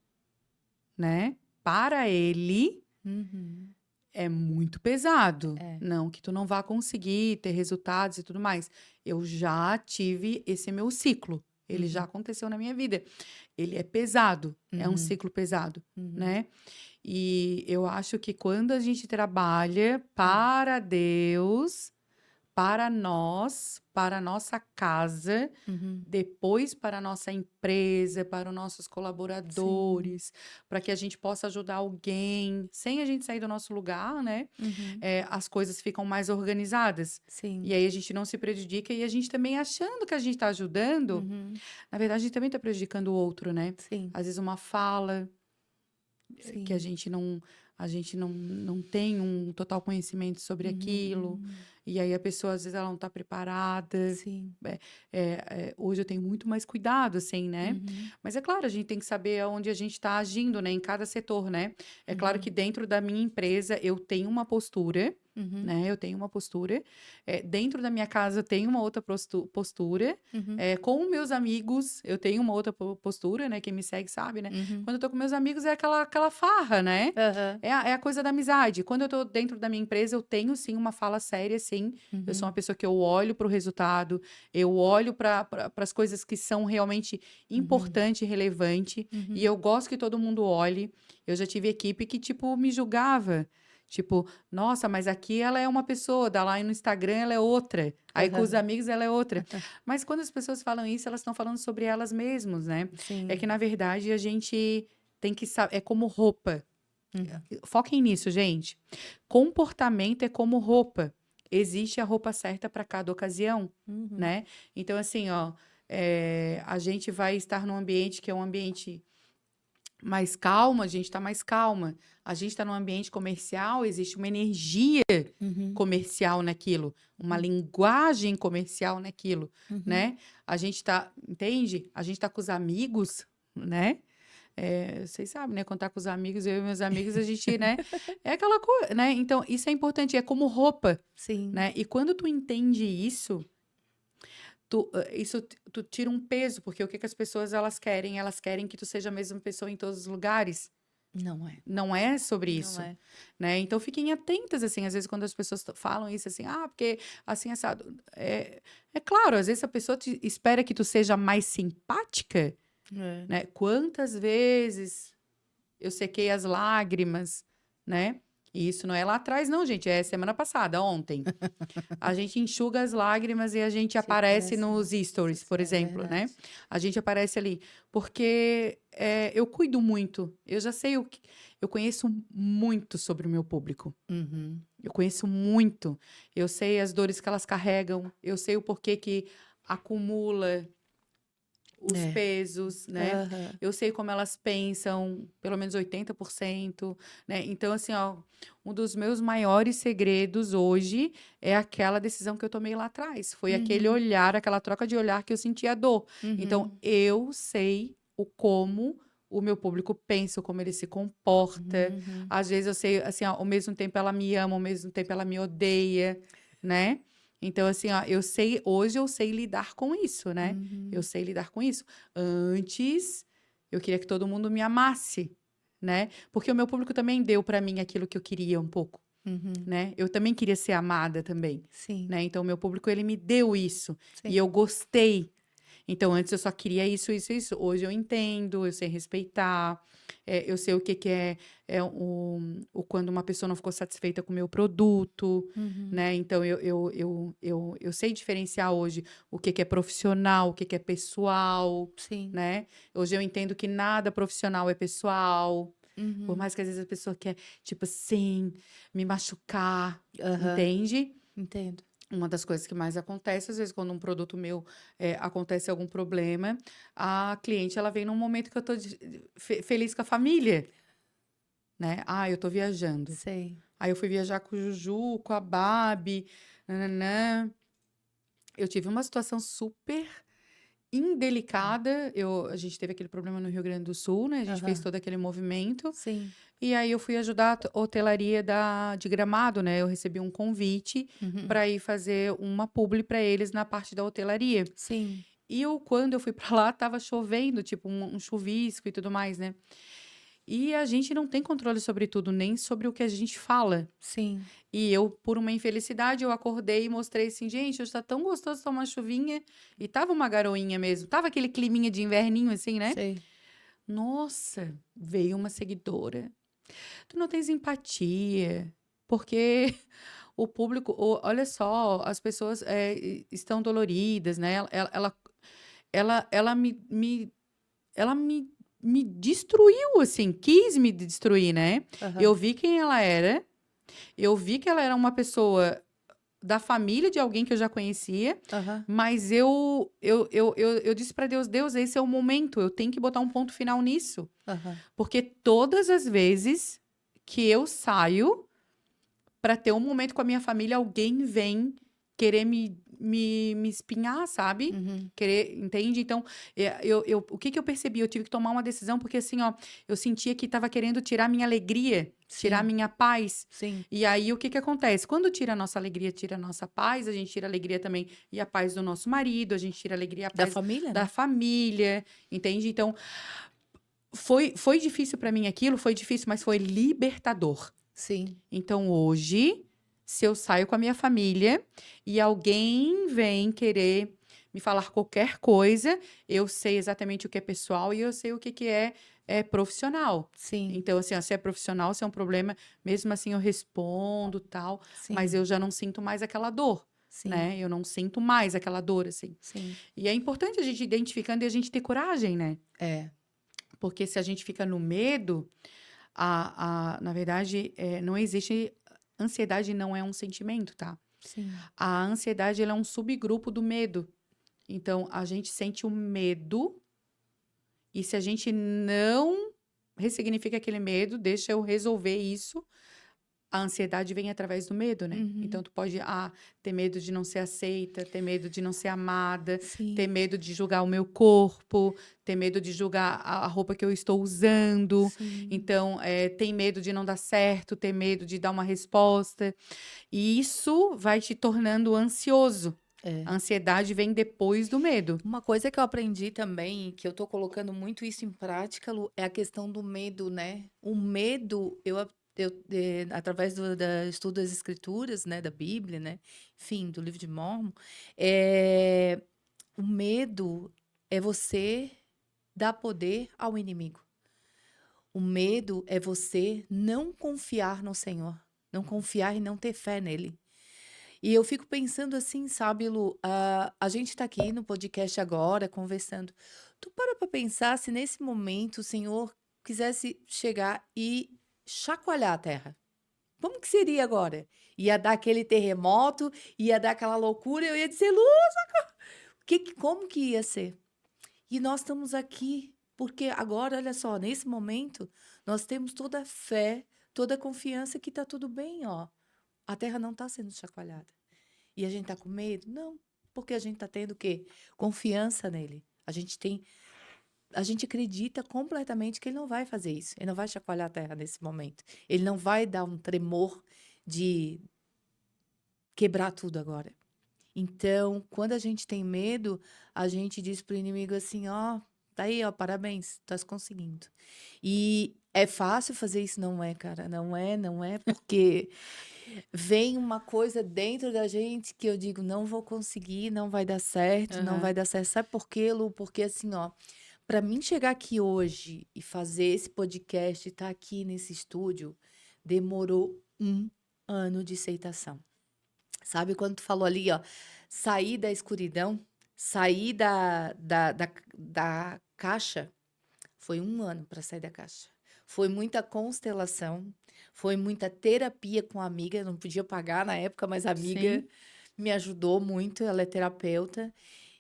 né? Para ele,
Uhum,
é muito pesado.
é.
Não que tu não vá conseguir ter resultados e tudo mais. Eu já tive esse meu ciclo. Ele já
Uhum,
aconteceu na minha vida. Ele é pesado, é um
uhum,
ciclo pesado,
uhum,
né? E eu acho que quando a gente trabalha
uhum,
para Deus, para nós, para a nossa casa,
uhum.
depois para a nossa empresa, para os nossos
Sim,
colaboradores, para que a gente possa ajudar alguém, sem a gente sair do nosso lugar, né?
uhum,
As coisas ficam mais organizadas. E
sim,
aí a gente não se prejudica e a gente também achando que a gente está ajudando,
uhum,
na verdade a gente também está prejudicando o outro, né?
sim,
Às vezes uma fala que
sim,
a gente não tem um total conhecimento sobre aquilo,
uhum,
e aí a pessoa às vezes ela não está preparada.
sim,
Hoje eu tenho muito mais cuidado, assim, né?
uhum,
Mas é claro, a gente tem que saber aonde a gente está agindo, né? Em cada setor, né? É claro que
uhum,
dentro da minha empresa eu tenho uma postura,
uhum,
né? Eu tenho uma postura. Dentro da minha casa eu tenho uma outra postura.
uhum,
Com meus amigos eu tenho uma outra postura, né? Quem me segue sabe, né?
uhum.
Quando eu tô com meus amigos é aquela farra, né?
Aham,
É a coisa da amizade. Quando eu tô dentro da minha empresa, eu tenho sim uma fala séria, sim. Eu sou uma
uhum,
pessoa que eu olho para o resultado, eu olho para as coisas que são realmente
uhum,
importante e relevante, e
uhum,
eu gosto que todo mundo olhe. Eu já tive equipe que, tipo, me julgava. Tipo, nossa, mas aqui ela é uma pessoa, dá lá no Instagram ela é outra. Aí com os
aham,
amigos ela é outra. Mas quando as pessoas falam isso, elas estão falando sobre elas mesmas, né? É que,
sim,
na verdade, a gente tem que saber. É como roupa.
uhum,
Foquem nisso, gente. Comportamento é como roupa. Existe a roupa certa para cada ocasião,
uhum,
né? Então, assim, ó, a gente vai estar num ambiente que é um ambiente mais calmo, a gente está mais calma. A gente está num ambiente comercial, existe uma energia
uhum,
comercial naquilo, uma
uhum,
linguagem comercial naquilo,
uhum,
né? A gente tá, entende? A gente tá com os amigos, né? Vocês sabem, né? Quando tá com os amigos, eu e meus amigos, a gente, né? É aquela coisa, né? Então, isso é importante, é como roupa,
sim,
né? E quando tu entende isso, tu tira um peso, porque o que que as pessoas elas querem? Elas querem que tu seja a mesma pessoa em todos os lugares.
não é,
Não é sobre
não
isso,
é,
né? Então fiquem atentas, assim, às vezes quando as pessoas falam isso, assim, porque assim, assado. É claro, às vezes a pessoa espera que tu seja mais simpática,
é,
né? Quantas vezes eu sequei as lágrimas, né? E isso não é lá atrás, não, gente. É semana passada, ontem. A gente enxuga as lágrimas e a gente
Se
aparece
aparece
nos
nas redes
stories, por
sociais, é
exemplo,
verdade.
né? A gente aparece ali. Porque eu cuido muito. Eu já sei o que. Eu conheço muito sobre o meu público.
Uhum.
Eu conheço muito. Eu sei as dores que elas carregam. Eu sei o porquê que acumula os
É.
pesos, né?
Aham.
Eu sei como elas pensam, pelo menos 80%, né? Então, assim, ó, um dos meus maiores segredos hoje é aquela decisão que eu tomei lá atrás. Foi aquele
Uhum.
olhar, aquela troca de olhar que eu sentia dor. Então,
Uhum.
eu sei o como o meu público pensa, como ele se comporta.
Uhum.
Às vezes eu sei, assim, ó, ao mesmo tempo ela me ama, ao mesmo tempo ela me odeia, né? Então, assim, ó, hoje eu sei lidar com isso, né? Eu
Uhum.
sei lidar com isso. Antes, eu queria que todo mundo me amasse, né? Porque o meu público também deu para mim aquilo que eu queria um pouco,
Uhum.
né? Eu também queria ser amada também,
Sim,
né? Então, o meu público, ele me deu isso. E
sim.
eu gostei. Então, antes eu só queria isso, isso, isso. Hoje eu entendo, eu sei respeitar, eu sei o que que o quando uma pessoa não ficou satisfeita com o meu produto,
Uhum.
né? Então, eu sei diferenciar hoje o que que é profissional, o que que é pessoal,
Sim.
né? Hoje eu entendo que nada profissional é pessoal, por
Uhum.
mais que às vezes a pessoa quer, tipo assim, me machucar,
Aham.
entende?
Entendo.
Uma das coisas que mais acontece, às vezes, quando um produto meu acontece algum problema, a cliente ela vem num momento que eu tô feliz com a família, né? Ah, eu tô viajando.
Sei.
Aí eu fui viajar com o Juju, com a Babi, nananã. Eu tive uma situação super indelicada. A gente teve aquele problema no Rio Grande do Sul, né? A gente fez
Aham.
todo aquele movimento.
Sim.
E aí eu fui ajudar a hotelaria de Gramado, né? Eu recebi um convite
Uhum.
para ir fazer uma publi para eles na parte da hotelaria.
Sim.
E quando eu fui para lá, tava chovendo, tipo um chuvisco e tudo mais, né? E a gente não tem controle sobre tudo, nem sobre o que a gente fala.
Sim.
E eu, por uma infelicidade, eu acordei e mostrei assim, gente, hoje tá tão gostoso tomar chuvinha. E tava uma garoinha mesmo, tava aquele climinha de inverninho assim, né?
Sei.
Nossa, veio uma seguidora. Tu não tens empatia, porque o público, olha só, as pessoas estão doloridas, né? Ela ela me destruiu, assim, quis me destruir, né? Eu
Aham.
vi quem ela era, eu vi que ela era uma pessoa da família de alguém que eu já conhecia,
Aham.
mas eu disse para Deus, Deus, esse é o momento, eu tenho que botar um ponto final nisso.
Aham.
Porque todas as vezes que eu saio para ter um momento com a minha família, alguém vem querer me espinhar, sabe?
Uhum.
Querer, entende? Então, o que que eu percebi? Eu tive que tomar uma decisão, porque assim, ó, eu sentia que estava querendo tirar minha alegria, tirar
Sim.
minha paz.
Sim.
E aí, o que que acontece? Quando tira a nossa alegria, tira a nossa paz, a gente tira a alegria também e a paz do nosso marido, a gente tira a alegria e a
Da
paz
família,
da
né?
família, entende? Então, foi difícil para mim aquilo, foi difícil, mas foi libertador.
Sim.
Então, hoje, se eu saio com a minha família e alguém vem querer me falar qualquer coisa, eu sei exatamente o que é pessoal e eu sei o que que é profissional.
Sim.
Então, assim, ó, se é profissional, se é um problema, mesmo assim eu respondo, tal, mas
Sim.
eu já não sinto mais aquela dor,
Sim.
né? Eu não sinto mais aquela dor, assim.
Sim.
E é importante a gente ir identificando e a gente ter coragem, né?
É.
Porque se a gente fica no medo, na verdade, não existe. Ansiedade não é um sentimento, tá?
Sim.
A ansiedade ela é um subgrupo do medo. Então, a gente sente o medo, e se a gente não ressignifica aquele medo, deixa eu resolver isso, a ansiedade vem através do medo, né? Então,
Uhum.
tu pode ter medo de não ser aceita, ter medo de não ser amada, ter
Sim.
medo de julgar o meu corpo, ter medo de julgar a roupa que eu estou usando.
Sim.
Então, tem medo de não dar certo, ter medo de dar uma resposta. E isso vai te tornando ansioso.
É.
A ansiedade vem depois do medo.
Uma coisa que eu aprendi também, que eu tô colocando muito isso em prática, Lu, é a questão do medo, né? O medo, através da estudo das escrituras, né, da Bíblia, né, enfim, do livro de Mórmon, é, o medo é você dar poder ao inimigo. O medo é você não confiar no Senhor, não confiar e não ter fé nele. E eu fico pensando assim, sabe, Lu, a gente tá aqui no podcast agora conversando. Tu para pra pensar se nesse momento o Senhor quisesse chegar e chacoalhar a terra. Como que seria agora? Ia dar aquele terremoto, ia dar aquela loucura, eu ia dizer, Lu, como que ia ser? E nós estamos aqui, porque agora, olha só, nesse momento, nós temos toda a fé, toda a confiança que tá tudo bem, ó. A terra não está sendo chacoalhada. E a gente tá com medo? Não, porque a gente tá tendo o quê? Confiança nele. A gente acredita completamente que ele não vai fazer isso. Ele não vai chacoalhar a terra nesse momento. Ele não vai dar um tremor de quebrar tudo agora. Então, quando a gente tem medo, a gente diz pro inimigo assim, ó, tá aí, ó, parabéns, estás conseguindo. E é fácil fazer isso? Não é, cara, não é, porque vem uma coisa dentro da gente que eu digo, não vou conseguir, não vai dar certo, não vai
Aham.
dar certo. Sabe por quê, Lu? Porque assim, ó, para mim chegar aqui hoje e fazer esse podcast, estar aqui nesse estúdio, demorou 1 ano de aceitação. Sabe quando tu falou ali, ó, sair da escuridão, sair da caixa, foi 1 ano para sair da caixa. Foi muita constelação, foi muita terapia com a amiga, não podia pagar na época, mas a amiga
Sim.
me ajudou muito, ela é terapeuta.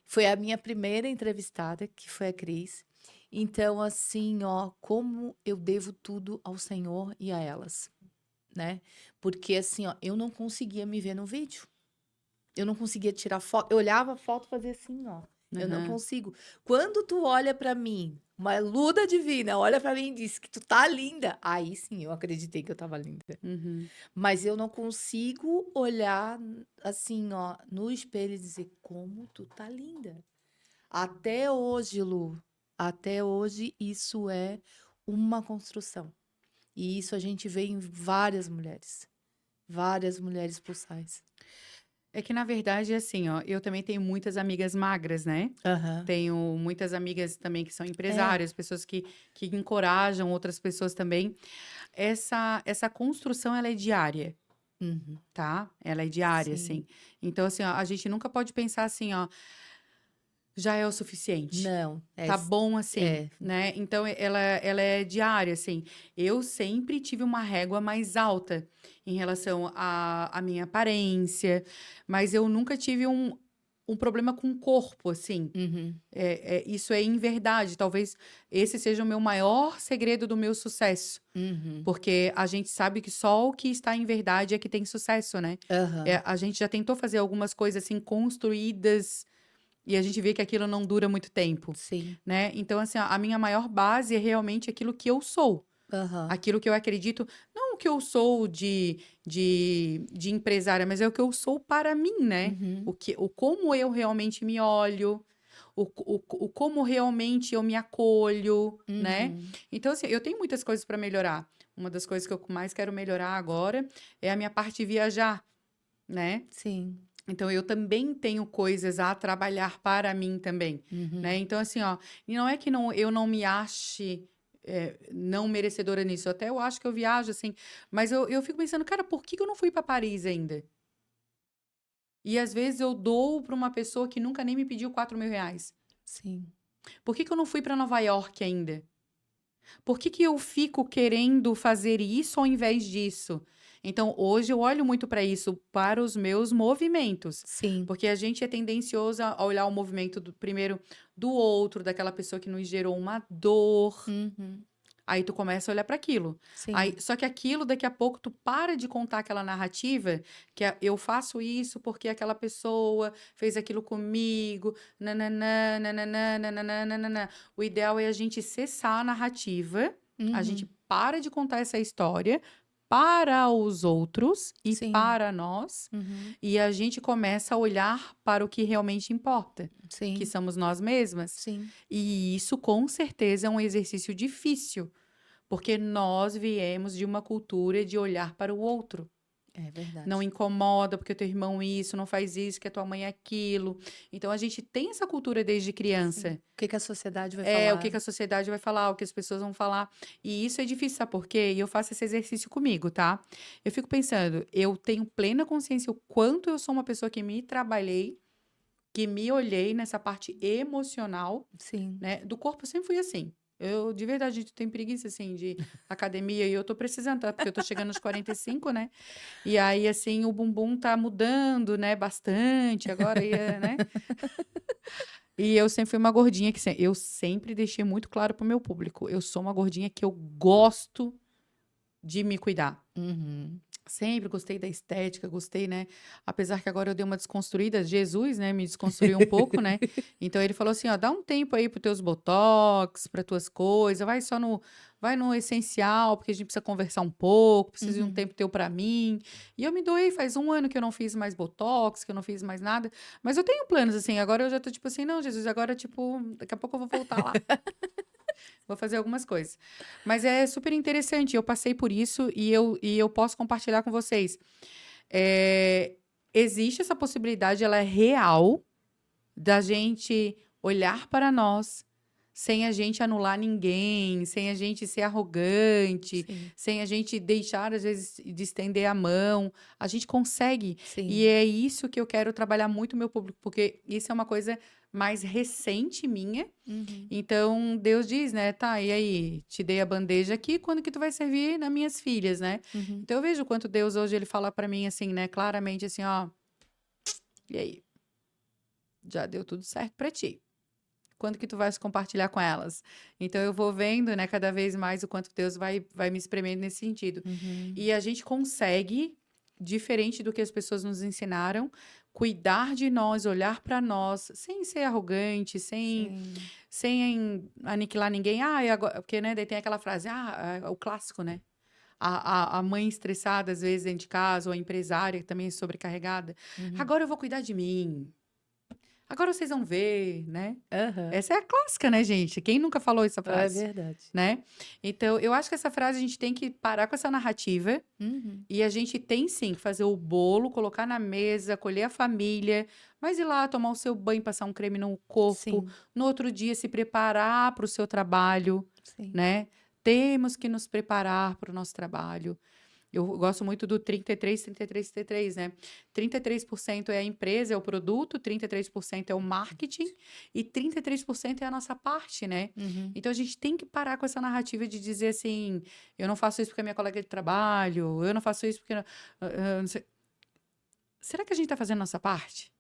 Foi a minha primeira entrevistada, que foi a Cris. Então, assim, ó, como eu devo tudo ao Senhor e a elas, né? Porque assim, ó, eu não conseguia me ver no vídeo. Eu não conseguia tirar foto. Eu olhava a foto e fazia assim, ó. Eu não
Aham.
consigo. Quando tu olha pra mim, uma Luda divina, olha pra mim e diz que tu tá linda. Aí sim, eu acreditei que eu tava linda.
Uhum.
Mas eu não consigo olhar assim, ó, no espelho e dizer como tu tá linda. Até hoje, Lu, até hoje isso é uma construção. E isso a gente vê em várias mulheres pulsais.
É que na verdade é assim, ó, eu também tenho muitas amigas magras, né?
Aham.
Tenho muitas amigas também que são
É.
empresárias, pessoas que encorajam outras pessoas também. Essa construção, ela é diária,
Uhum.
tá? Ela é diária,
Sim.
assim. Então, assim, ó, a gente nunca pode pensar assim, ó, já é o suficiente.
Não,
Tá bom assim,
é.
né? Então, ela é diária, assim. Eu sempre tive uma régua mais alta em relação à minha aparência, mas eu nunca tive um problema com o corpo, assim.
Uhum.
Isso é em verdade. Talvez esse seja o meu maior segredo do meu sucesso.
Uhum.
Porque a gente sabe que só o que está em verdade é que tem sucesso, né?
Aham.
A gente já tentou fazer algumas coisas assim construídas e a gente vê que aquilo não dura muito tempo,
Sim.
né? Então, assim, ó, a minha maior base é realmente aquilo que eu sou.
Aham.
Aquilo que eu acredito, não o que eu sou de empresária, mas é o que eu sou para mim, né?
Uhum.
O como eu realmente me olho, o como realmente eu me acolho, né?
Uhum.
Então, assim, eu tenho muitas coisas para melhorar. Uma das coisas que eu mais quero melhorar agora é a minha parte de viajar, né?
Sim.
Então, eu também tenho coisas a trabalhar para mim também, né?
Uhum.
Então, assim, ó, e não é que eu não me ache não merecedora nisso. Até eu acho que eu viajo, assim, mas eu fico pensando, cara, por que que eu não fui para Paris ainda? E às vezes eu dou para uma pessoa que nunca nem me pediu R$ 4.000.
Sim.
Por que que eu não fui para Nova York ainda? Por que que eu fico querendo fazer isso ao invés disso? Então, hoje eu olho muito para isso, para os meus movimentos,
Sim.
porque a gente é tendencioso a olhar o movimento primeiro do outro, daquela pessoa que nos gerou uma dor.
Uhum.
Aí tu começa a olhar para aquilo. Aí,
Sim.
só que aquilo, daqui a pouco, tu para de contar aquela narrativa que eu faço isso porque aquela pessoa fez aquilo comigo. Nananã, nananã, nananã, nananã. O ideal é a gente cessar a narrativa, a gente
Uhum.
para de contar essa história para os outros e
Sim.
para nós,
Uhum.
e a gente começa a olhar para o que realmente importa, que
Sim.
somos nós mesmas.
Sim.
E isso, com certeza, é um exercício difícil. Porque nós viemos de uma cultura de olhar para o outro.
É
Não
verdade.
incomoda porque o teu irmão isso, não faz isso, que a tua mãe é aquilo. Então a gente tem essa cultura desde
Sim.
criança.
O que que a sociedade vai
É, o que
falar?
que a sociedade vai falar, o que as pessoas vão falar. E isso é difícil, sabe por quê? E eu faço esse exercício comigo, tá? Eu fico pensando, eu tenho plena consciência o quanto eu sou uma pessoa que me trabalhei, que me olhei nessa parte emocional,
Sim.
né? Do corpo eu sempre fui assim. Eu, de verdade, tenho preguiça, assim, de academia e eu tô precisando, tá? Porque eu tô chegando aos 45, né? E aí, assim, o bumbum tá mudando, né? Bastante agora, né? E eu sempre fui uma gordinha que eu sempre deixei muito claro pro meu público. Eu sou uma gordinha que eu gosto de me cuidar.
Uhum.
Sempre gostei da estética, gostei, né? Apesar que agora eu dei uma desconstruída, Jesus, né, me desconstruiu um pouco, né? Então ele falou assim, ó, dá um tempo aí pros teus botox, para tuas coisas, vai no essencial, porque a gente precisa conversar um pouco, precisa de um
Uhum.
tempo teu para mim. E eu me doei, faz um ano que eu não fiz mais botox, que eu não fiz mais nada, mas eu tenho planos assim, agora eu já tô tipo assim, não, Jesus, agora tipo, daqui a pouco eu vou voltar lá. Vou fazer algumas coisas. Mas é super interessante. Eu passei por isso e eu posso compartilhar com vocês. É, existe essa possibilidade, ela é real, da gente olhar para nós sem a gente anular ninguém, sem a gente ser arrogante,
Sim,
sem a gente deixar, às vezes, de estender a mão. A gente consegue. E
sim.
é isso que eu quero trabalhar muito no meu público, porque isso é uma coisa mais recente minha.
Uhum.
Então, Deus diz, né? Tá, e aí? Te dei a bandeja aqui, quando que tu vai servir nas minhas filhas, né?
Uhum.
Então, eu vejo o quanto Deus hoje, ele fala para mim assim, né? Claramente assim, ó. E aí? Já deu tudo certo para ti. Quando que tu vais compartilhar com elas? Então eu vou vendo, né, cada vez mais o quanto Deus vai me espremendo nesse sentido.
Uhum.
E a gente consegue, diferente do que as pessoas nos ensinaram, cuidar de nós, olhar para nós, sem ser arrogante,
Sim.
sem aniquilar ninguém. Ah, e agora, porque, né, daí tem aquela frase, o clássico, né? A mãe estressada, às vezes, dentro de casa, ou a empresária também sobrecarregada.
Uhum.
Agora eu vou cuidar de mim. Agora vocês vão ver, né?
Aham.
Essa é a clássica, né, gente? Quem nunca falou essa
É
frase,
verdade.
né? Então, eu acho que essa frase a gente tem que parar com essa narrativa
Uhum.
e a gente tem sim que fazer o bolo, colocar na mesa, acolher a família, mas ir lá tomar o seu banho, passar um creme no corpo,
Sim,
no outro dia se preparar para o seu trabalho,
sim.
né? Temos que nos preparar para o nosso trabalho. Eu gosto muito do 33, 33, 33, né? 33% é a empresa, é o produto, 33% é o marketing e 33% é a nossa parte, né?
Uhum.
Então a gente tem que parar com essa narrativa de dizer assim: eu não faço isso porque é minha colega de trabalho, eu não faço isso porque. Não sei. Será que a gente está fazendo a nossa parte?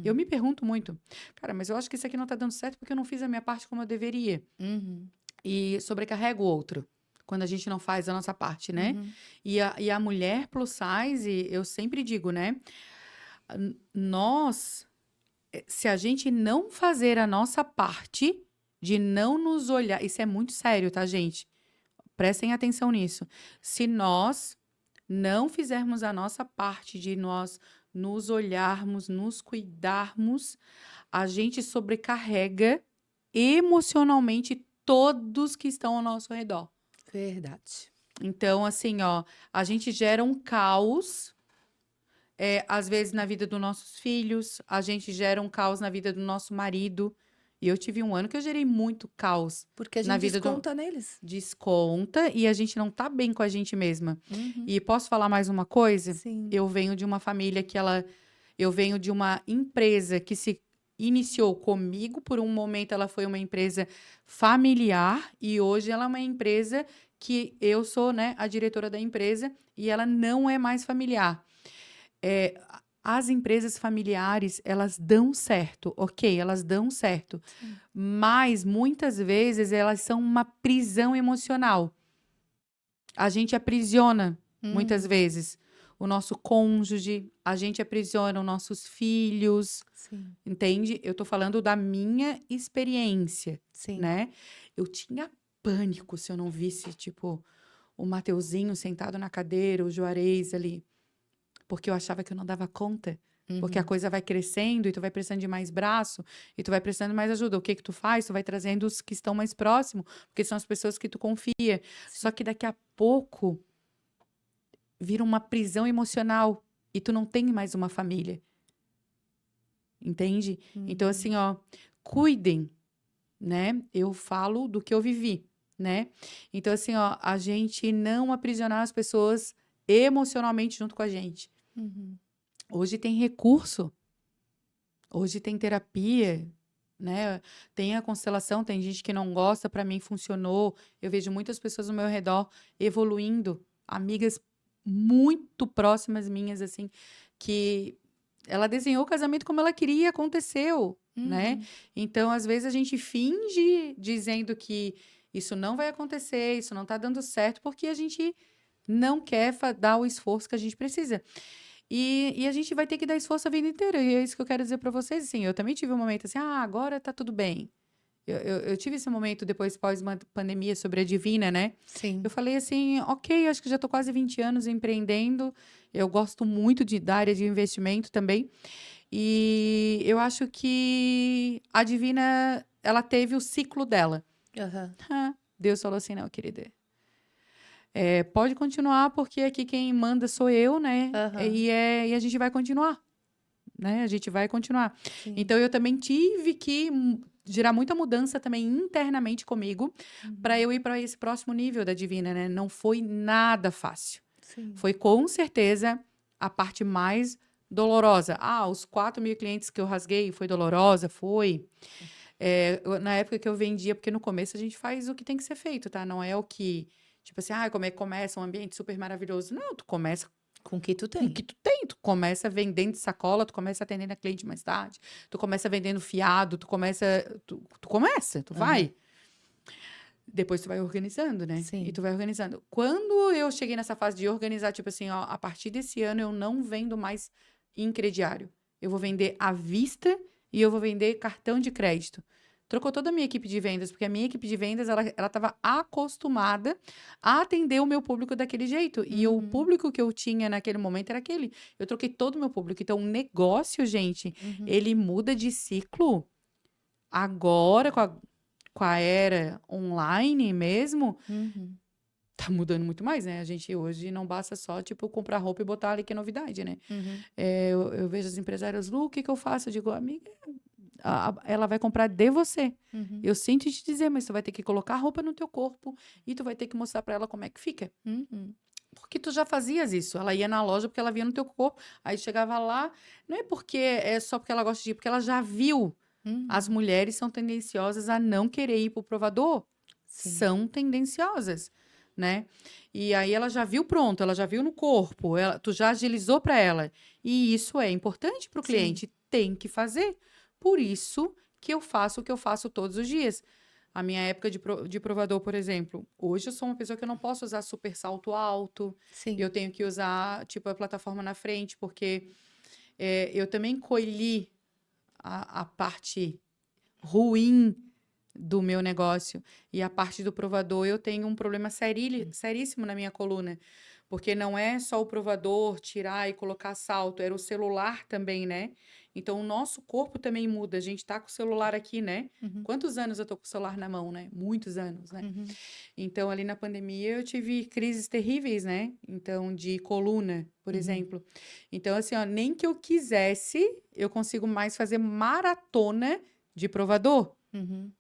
Eu
Uhum.
me pergunto muito, cara, mas eu acho que isso aqui não está dando certo porque eu não fiz a minha parte como eu deveria.
Uhum.
E sobrecarrega o outro, quando a gente não faz a nossa parte, né?
Uhum.
E a mulher plus size, eu sempre digo, né? Nós, se a gente não fazer a nossa parte, de não nos olhar, isso é muito sério, tá, gente? Prestem atenção nisso. Se nós não fizermos a nossa parte de nós nos olharmos, nos cuidarmos, a gente sobrecarrega emocionalmente todos que estão ao nosso redor.
Verdade.
Então, assim, ó, a gente gera um caos, às vezes na vida dos nossos filhos, a gente gera um caos na vida do nosso marido. E eu tive um ano que eu gerei muito caos
Porque a
na
gente
vida do
desconta neles.
desconta e a gente não tá bem com a gente mesma.
Uhum.
E posso falar mais uma coisa?
Sim.
Eu venho de uma família eu venho de uma empresa que se iniciou comigo, por um momento ela foi uma empresa familiar e hoje ela é uma empresa que eu sou, né, a diretora da empresa e ela não é mais familiar. As empresas familiares, elas dão certo, ok, elas dão certo,
Sim.
mas muitas vezes elas são uma prisão emocional. A gente aprisiona, muitas
Uhum.
vezes, o nosso cônjuge, a gente aprisiona os nossos filhos,
Sim.
entende? Eu tô falando da minha experiência,
Sim.
né? Eu tinha pânico se eu não visse, tipo, o Mateuzinho sentado na cadeira, o Juarez ali, porque eu achava que eu não dava conta. Porque a
Uhum.
coisa vai crescendo e tu vai precisando de mais braço e tu vai precisando de mais ajuda. O que que tu faz? Tu vai trazendo os que estão mais próximos, porque são as pessoas que tu confia. Só
Sim.
que daqui a pouco vira uma prisão emocional e tu não tem mais uma família. Entende? Então, assim, ó, cuidem, né? Eu falo do que eu vivi, né? Então, assim, ó, a gente não aprisionar as pessoas emocionalmente junto com a gente.
Uhum.
Hoje tem recurso, hoje tem terapia, né? Tem a constelação, tem gente que não gosta, para mim funcionou. Eu vejo muitas pessoas no meu redor evoluindo, amigas muito próximas minhas, assim, que ela desenhou o casamento como ela queria, aconteceu, né?
Uhum.
Então, às vezes, a gente finge dizendo que isso não vai acontecer, isso não tá dando certo, porque a gente não quer dar o esforço que a gente precisa. E a gente vai ter que dar esforço a vida inteira. E é isso que eu quero dizer para vocês. Assim, eu também tive um momento assim, agora tá tudo bem. Eu tive esse momento depois, pós-pandemia, sobre a Divina, né? Eu
Sim.
falei assim, ok, acho que já tô quase 20 anos empreendendo. Eu gosto muito da área de investimento também. E eu acho que a Divina, ela teve o ciclo dela.
Aham.
Deus falou assim, não, querida. Pode continuar, porque aqui quem manda sou eu, né?
Aham.
E a gente vai continuar, né? A gente vai continuar.
Sim.
Então, eu também tive que gerar muita mudança também internamente comigo para
Uhum.
eu ir para esse próximo nível da Divina, né? Não foi nada fácil.
Sim.
Foi com certeza a parte mais dolorosa. Os 4.000 clientes que eu rasguei foi dolorosa? Foi. Na época que eu vendia, porque no começo a gente faz o que tem que ser feito, tá? Não é o que, tipo assim, como é que começa um ambiente super maravilhoso. Não, tu começa
Com o que tu
com o que
tem.
tu tem. Tu começa vendendo sacola, tu começa atendendo a cliente mais tarde, tu começa vendendo fiado, tu
Aham.
vai. Depois tu vai organizando, né? E
Sim.
tu vai organizando. Quando eu cheguei nessa fase de organizar, tipo assim, ó, a partir desse ano eu não vendo mais em crediário. Eu vou vender à vista e eu vou vender cartão de crédito. Trocou toda a minha equipe de vendas, porque a minha equipe de vendas, ela estava acostumada a atender o meu público daquele jeito. E o
Uhum.
público que eu tinha naquele momento era aquele. Eu troquei todo o meu público. Então, o negócio, gente,
Uhum.
ele muda de ciclo agora, com a era online mesmo,
Uhum.
tá mudando muito mais, né? A gente hoje não basta só, tipo, comprar roupa e botar ali que é novidade, né?
Uhum.
Eu vejo as empresárias, Lu, o que que eu faço? Eu digo, amiga, ela vai comprar de você.
Uhum.
Eu sinto te dizer, mas tu vai ter que colocar a roupa no teu corpo e tu vai ter que mostrar pra ela como é que fica.
Uhum.
Porque tu já fazias isso. Ela ia na loja porque ela via no teu corpo. Aí chegava lá, não é porque é só porque ela gosta de ir, porque ela já viu. As
Uhum.
mulheres são tendenciosas a não querer ir pro provador.
Sim.
São tendenciosas, né? E aí ela já viu pronto, ela já viu no corpo, tu já agilizou para ela. E isso é importante para o
Sim.
cliente, tem que fazer. Por isso que eu faço o que eu faço todos os dias. A minha época de provador, por exemplo, hoje eu sou uma pessoa que eu não posso usar super salto alto,
Sim.
eu tenho que usar, tipo, a plataforma na frente, porque eu também colhi a parte ruim do meu negócio. E a parte do provador, eu tenho um problema seríssimo na minha coluna. Porque não é só o provador tirar e colocar salto, era o celular também, né? Então, o nosso corpo também muda. A gente tá com o celular aqui, né?
Uhum.
Quantos anos eu tô com o celular na mão, né? Muitos anos, né?
Uhum.
Então, ali na pandemia, eu tive crises terríveis, né? Então, de coluna, por
Uhum.
exemplo. Então, assim, ó, nem que eu quisesse, eu consigo mais fazer maratona de provador.
Uhum.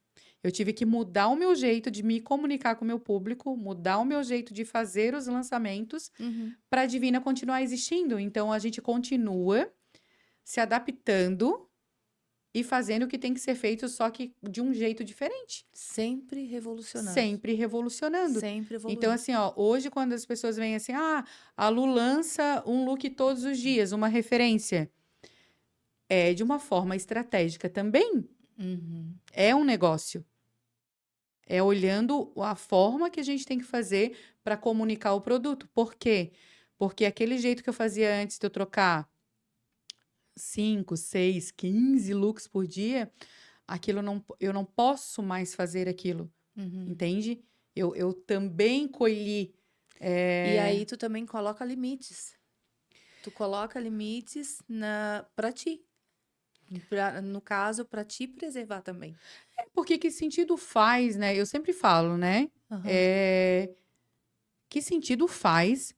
Eu tive que mudar o meu jeito de me comunicar com o meu público, mudar o meu jeito de fazer os lançamentos
Uhum.
para a Divina continuar existindo. Então, a gente continua se adaptando e fazendo o que tem que ser feito, só que de um jeito diferente.
Sempre revolucionando.
Sempre revolucionando.
Sempre
Então,
evoluindo.
assim, ó, hoje, quando as pessoas vêm assim, a Lu lança um look todos os dias, uma referência. É de uma forma estratégica também.
Uhum.
É um negócio. É olhando a forma que a gente tem que fazer para comunicar o produto. Por quê? Porque aquele jeito que eu fazia antes de eu trocar 5, 6, 15 looks por dia, aquilo eu não posso mais fazer aquilo,
Uhum.
entende? Eu também colhi.
E
é,
aí tu também coloca limites. Tu coloca limites para ti. No caso, para te preservar também.
Porque que sentido faz, né? Eu sempre falo, né?
Aham.
É, que sentido faz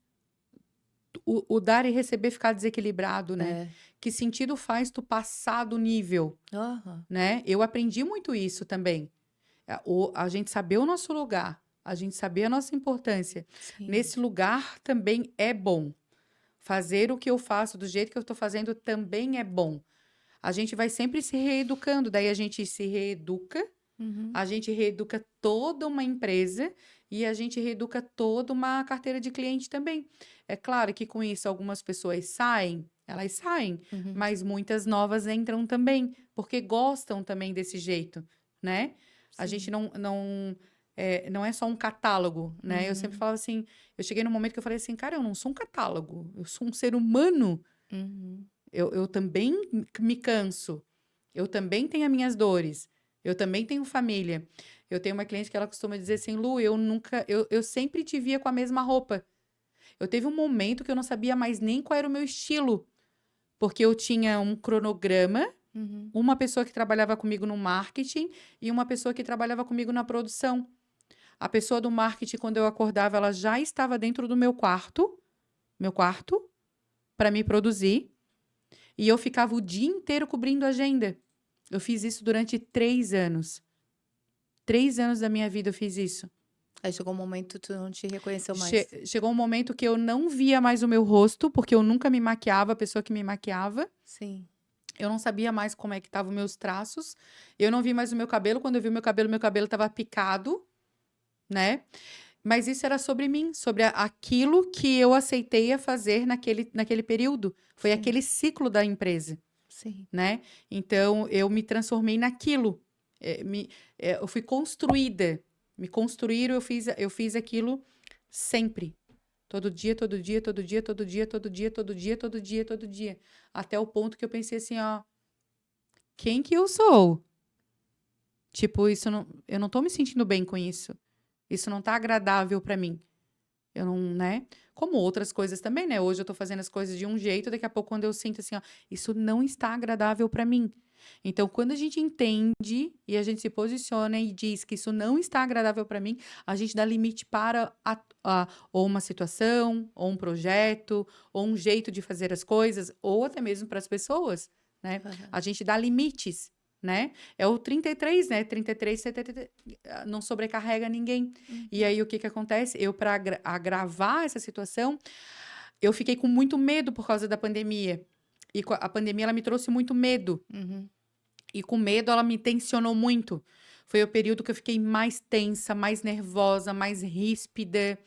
o dar e receber ficar desequilibrado, né?
É.
Que sentido faz tu passar do nível,
Aham.
né? Eu aprendi muito isso também. A gente saber o nosso lugar, a gente saber a nossa importância.
Sim.
Nesse lugar também é bom. Fazer o que eu faço do jeito que eu estou fazendo também é bom. A gente vai sempre se reeducando, daí a gente se reeduca,
Uhum.
a gente reeduca toda uma empresa e a gente reeduca toda uma carteira de cliente também. É claro que com isso algumas pessoas saem, elas saem,
Uhum.
mas muitas novas entram também, porque gostam também desse jeito, né? A gente
Sim.
não é só um catálogo, né? Eu sempre
Uhum.
falava assim, eu cheguei num momento que eu falei assim, cara, eu não sou um catálogo, eu sou um ser humano.
Uhum.
Eu também me canso. Eu também tenho as minhas dores. Eu também tenho família. Eu tenho uma cliente que ela costuma dizer assim, Lu, eu sempre te via com a mesma roupa. Eu teve um momento que eu não sabia mais nem qual era o meu estilo, porque eu tinha um cronograma,
Uhum.
uma pessoa que trabalhava comigo no marketing e uma pessoa que trabalhava comigo na produção. A pessoa do marketing, quando eu acordava, ela já estava dentro do meu quarto, para me produzir. E eu ficava o dia inteiro cobrindo agenda. Eu fiz isso durante 3 anos. 3 anos da minha vida eu fiz isso.
Aí chegou um momento que tu não te reconheceu mais.
Chegou um momento que eu não via mais o meu rosto, porque eu nunca me maquiava, a pessoa que me maquiava.
Sim.
Eu não sabia mais como é que estavam meus traços. Eu não vi mais o meu cabelo. Quando eu vi o meu cabelo estava picado, né? Mas isso era sobre mim, sobre aquilo que eu aceitei a fazer naquele período. Foi
Sim.
aquele ciclo da empresa.
Sim.
Né? Então, eu me transformei naquilo. Eu fui construída. Me construíram, eu fiz aquilo sempre. Todo dia, todo dia, todo dia, todo dia, todo dia, todo dia, todo dia, todo dia. Até o ponto que eu pensei assim, ó, quem que eu sou? Tipo, eu não tô me sentindo bem com isso. Isso não tá agradável pra mim. Eu não, né? Como outras coisas também, né? Hoje eu tô fazendo as coisas de um jeito, daqui a pouco quando eu sinto assim, ó, isso não está agradável para mim. Então, quando a gente entende e a gente se posiciona e diz que isso não está agradável para mim, a gente dá limite para ou uma situação, ou um projeto, ou um jeito de fazer as coisas, ou até mesmo para as pessoas, né?
Aham.
A gente dá limites, né? É o 33, né? 33, 70, não sobrecarrega ninguém. E
Uhum.
aí, o que que acontece? Eu, para agravar essa situação, eu fiquei com muito medo por causa da pandemia. E a pandemia, ela me trouxe muito medo.
Uhum.
E com medo, ela me tensionou muito. Foi o período que eu fiquei mais tensa, mais nervosa, mais ríspida.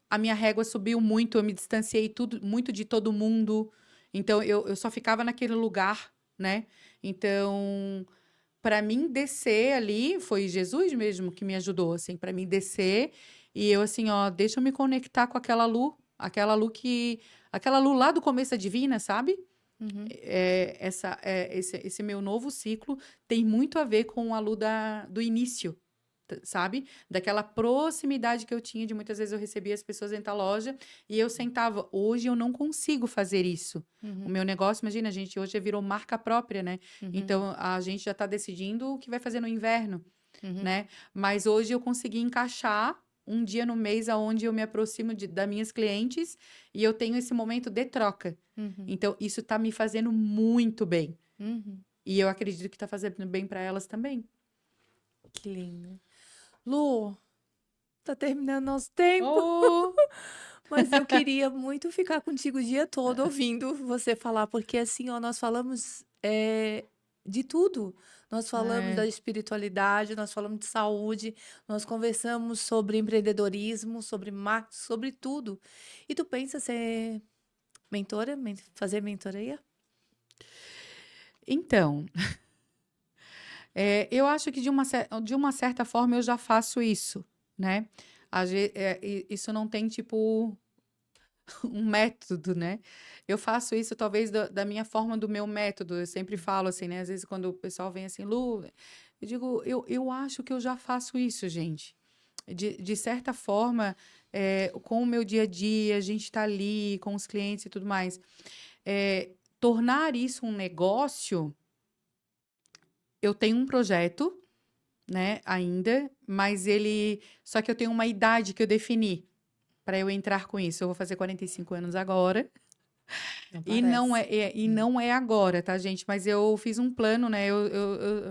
A minha régua subiu muito, eu me distanciei muito de todo mundo. Então, eu só ficava naquele lugar, né? Então, para mim descer ali, foi Jesus mesmo que me ajudou, assim, para mim descer. E eu, assim, ó, deixa eu me conectar com aquela luz lá do começo da divina, sabe?
Uhum.
Esse meu novo ciclo tem muito a ver com a lua do início, sabe? Daquela proximidade que eu tinha, de muitas vezes eu recebia as pessoas dentro da loja e eu sentava. Hoje eu não consigo fazer isso. O
Uhum.
meu negócio, imagina, a gente hoje virou marca própria, né?
Uhum.
Então a gente já está decidindo o que vai fazer no inverno,
Uhum.
né? Mas hoje eu consegui encaixar um dia no mês aonde eu me aproximo das minhas clientes e eu tenho esse momento de troca.
Uhum.
Então, isso tá me fazendo muito bem.
Uhum.
E eu acredito que tá fazendo bem para elas também.
Que lindo. Lu, tá terminando nosso tempo,
Oh!
mas eu queria muito ficar contigo o dia todo ouvindo você falar, porque assim, ó, nós falamos de tudo. Nós falamos da
É,
espiritualidade, nós falamos de saúde, nós conversamos sobre empreendedorismo, sobre marketing, sobre tudo. E tu pensa ser mentora, fazer mentoria?
então, eu acho que de uma certa forma eu já faço isso, né? Isso não tem, tipo, um método, né? Eu faço isso talvez da minha forma, do meu método. Eu sempre falo assim, né? Às vezes quando o pessoal vem assim, Lu, eu digo, eu acho que eu já faço isso, gente. De certa forma, com o meu dia a dia, a gente está ali com os clientes e tudo mais. Tornar isso um negócio, eu tenho um projeto, né, ainda, mas ele. Só que eu tenho uma idade que eu defini para eu entrar com isso. Eu vou fazer 45 anos agora.
Não
E não
parece.
não é agora, tá, gente? Mas eu fiz um plano, né?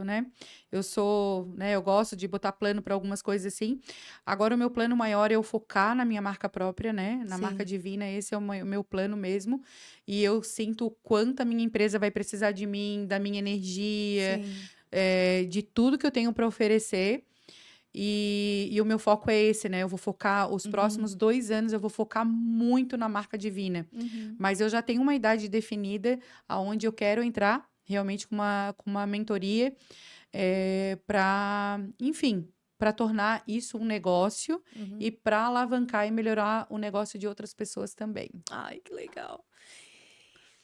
Né? Eu sou, né? Eu gosto de botar plano para algumas coisas assim. Agora, o meu plano maior é eu focar na minha marca própria, né? Na marca
Sim,
Divina. Esse é o meu plano mesmo. E eu sinto o quanto a minha empresa vai precisar de mim, da minha energia,
sim.
de tudo que eu tenho para oferecer. E o meu foco é esse, né? Eu vou focar, os
Uhum,
próximos 2 anos, eu vou focar muito na marca Divina.
uhum,
Mas eu já tenho uma idade definida aonde eu quero entrar, realmente com uma mentoria, para, enfim, para tornar isso um negócio
uhum.
e para alavancar e melhorar o negócio de outras pessoas também.
Ai, que legal.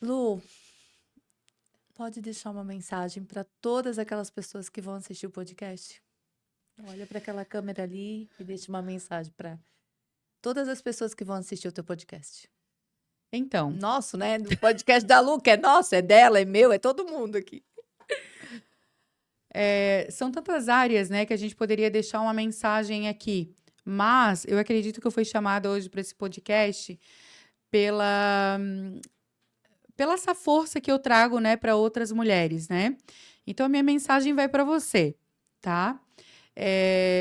Lu, pode deixar uma mensagem para todas aquelas pessoas que vão assistir o podcast? Olha para aquela câmera ali e deixa uma mensagem para todas as pessoas que vão assistir o teu podcast.
Então,
Nosso, né? Do podcast da Lu, que é nosso, é dela, é meu, é todo mundo aqui.
são tantas áreas, né, que a gente poderia deixar uma mensagem aqui. Mas eu acredito que eu fui chamada hoje para esse podcast pela pela essa força que eu trago, né, para outras mulheres, né? Então, a minha mensagem vai para você, tá?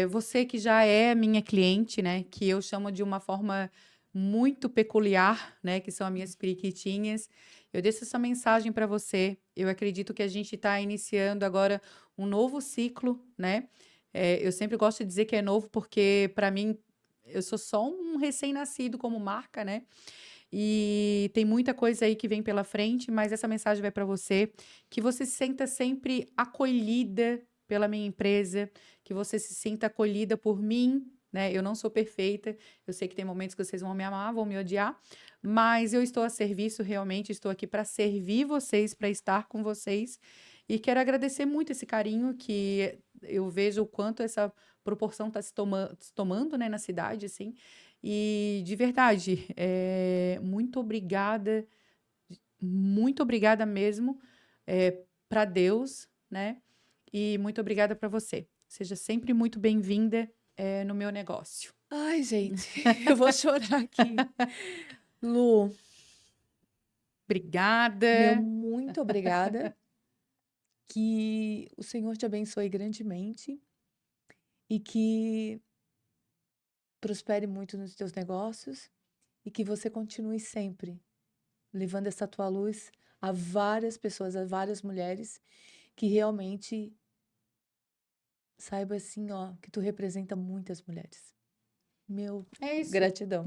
Você que já é minha cliente, né, que eu chamo de uma forma muito peculiar, né, que são as minhas periquitinhas. Eu deixo essa mensagem para você. Eu acredito que a gente está iniciando agora um novo ciclo, né? Eu sempre gosto de dizer que é novo porque, para mim, eu sou só um recém-nascido como marca, né? E tem muita coisa aí que vem pela frente, mas essa mensagem vai para você, que você se sinta sempre acolhida pela minha empresa, que você se sinta acolhida por mim, né? Eu não sou perfeita, eu sei que tem momentos que vocês vão me amar, vão me odiar, mas eu estou a serviço realmente, estou aqui para servir vocês, para estar com vocês, e quero agradecer muito esse carinho que eu vejo o quanto essa proporção está se tomando, né, na cidade, assim, e de verdade, muito obrigada mesmo, para Deus, né? E muito obrigada para você. Seja sempre muito bem-vinda, no meu negócio.
Ai, gente, eu vou chorar aqui. Lu, meu
Obrigada.
muito obrigada. Que o Senhor te abençoe grandemente e que prospere muito nos teus negócios e que você continue sempre levando essa tua luz a várias pessoas, a várias mulheres, que realmente saiba assim, ó, que tu representa muitas mulheres. Meu
É isso.
gratidão.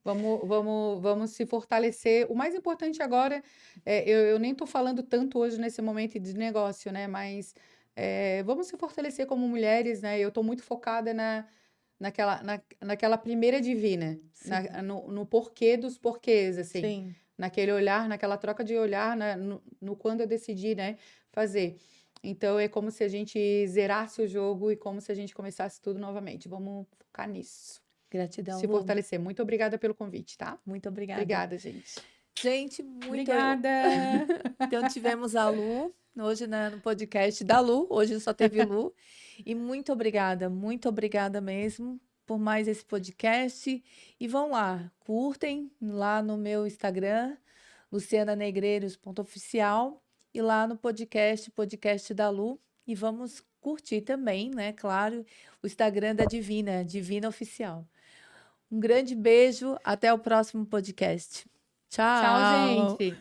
Vamos se fortalecer. O mais importante agora, eu nem estou falando tanto hoje nesse momento de negócio, né? Mas vamos se fortalecer como mulheres, né? Eu estou muito focada naquela primeira divina,
Sim,
no porquê dos porquês, assim,
sim.
naquele olhar, naquela troca de olhar, no quando eu decidi, né, fazer. Então é como se a gente zerasse o jogo e como se a gente começasse tudo novamente. Vamos focar nisso.
Gratidão,
Se
Lu.
fortalecer. Muito obrigada pelo convite, tá?
Muito obrigada.
Obrigada, gente.
Gente, muito eu.
Obrigada.
Então tivemos a Lu hoje, né, no podcast da Lu. Hoje só teve Lu. E muito obrigada mesmo por mais esse podcast. E vão lá, curtem lá no meu Instagram, luciananegreiros.oficial, e lá no podcast da Lu. E vamos curtir também, né? Claro, o Instagram da Divina, Divina Oficial. Um grande beijo, até o próximo podcast.
Tchau,
Tchau!
gente.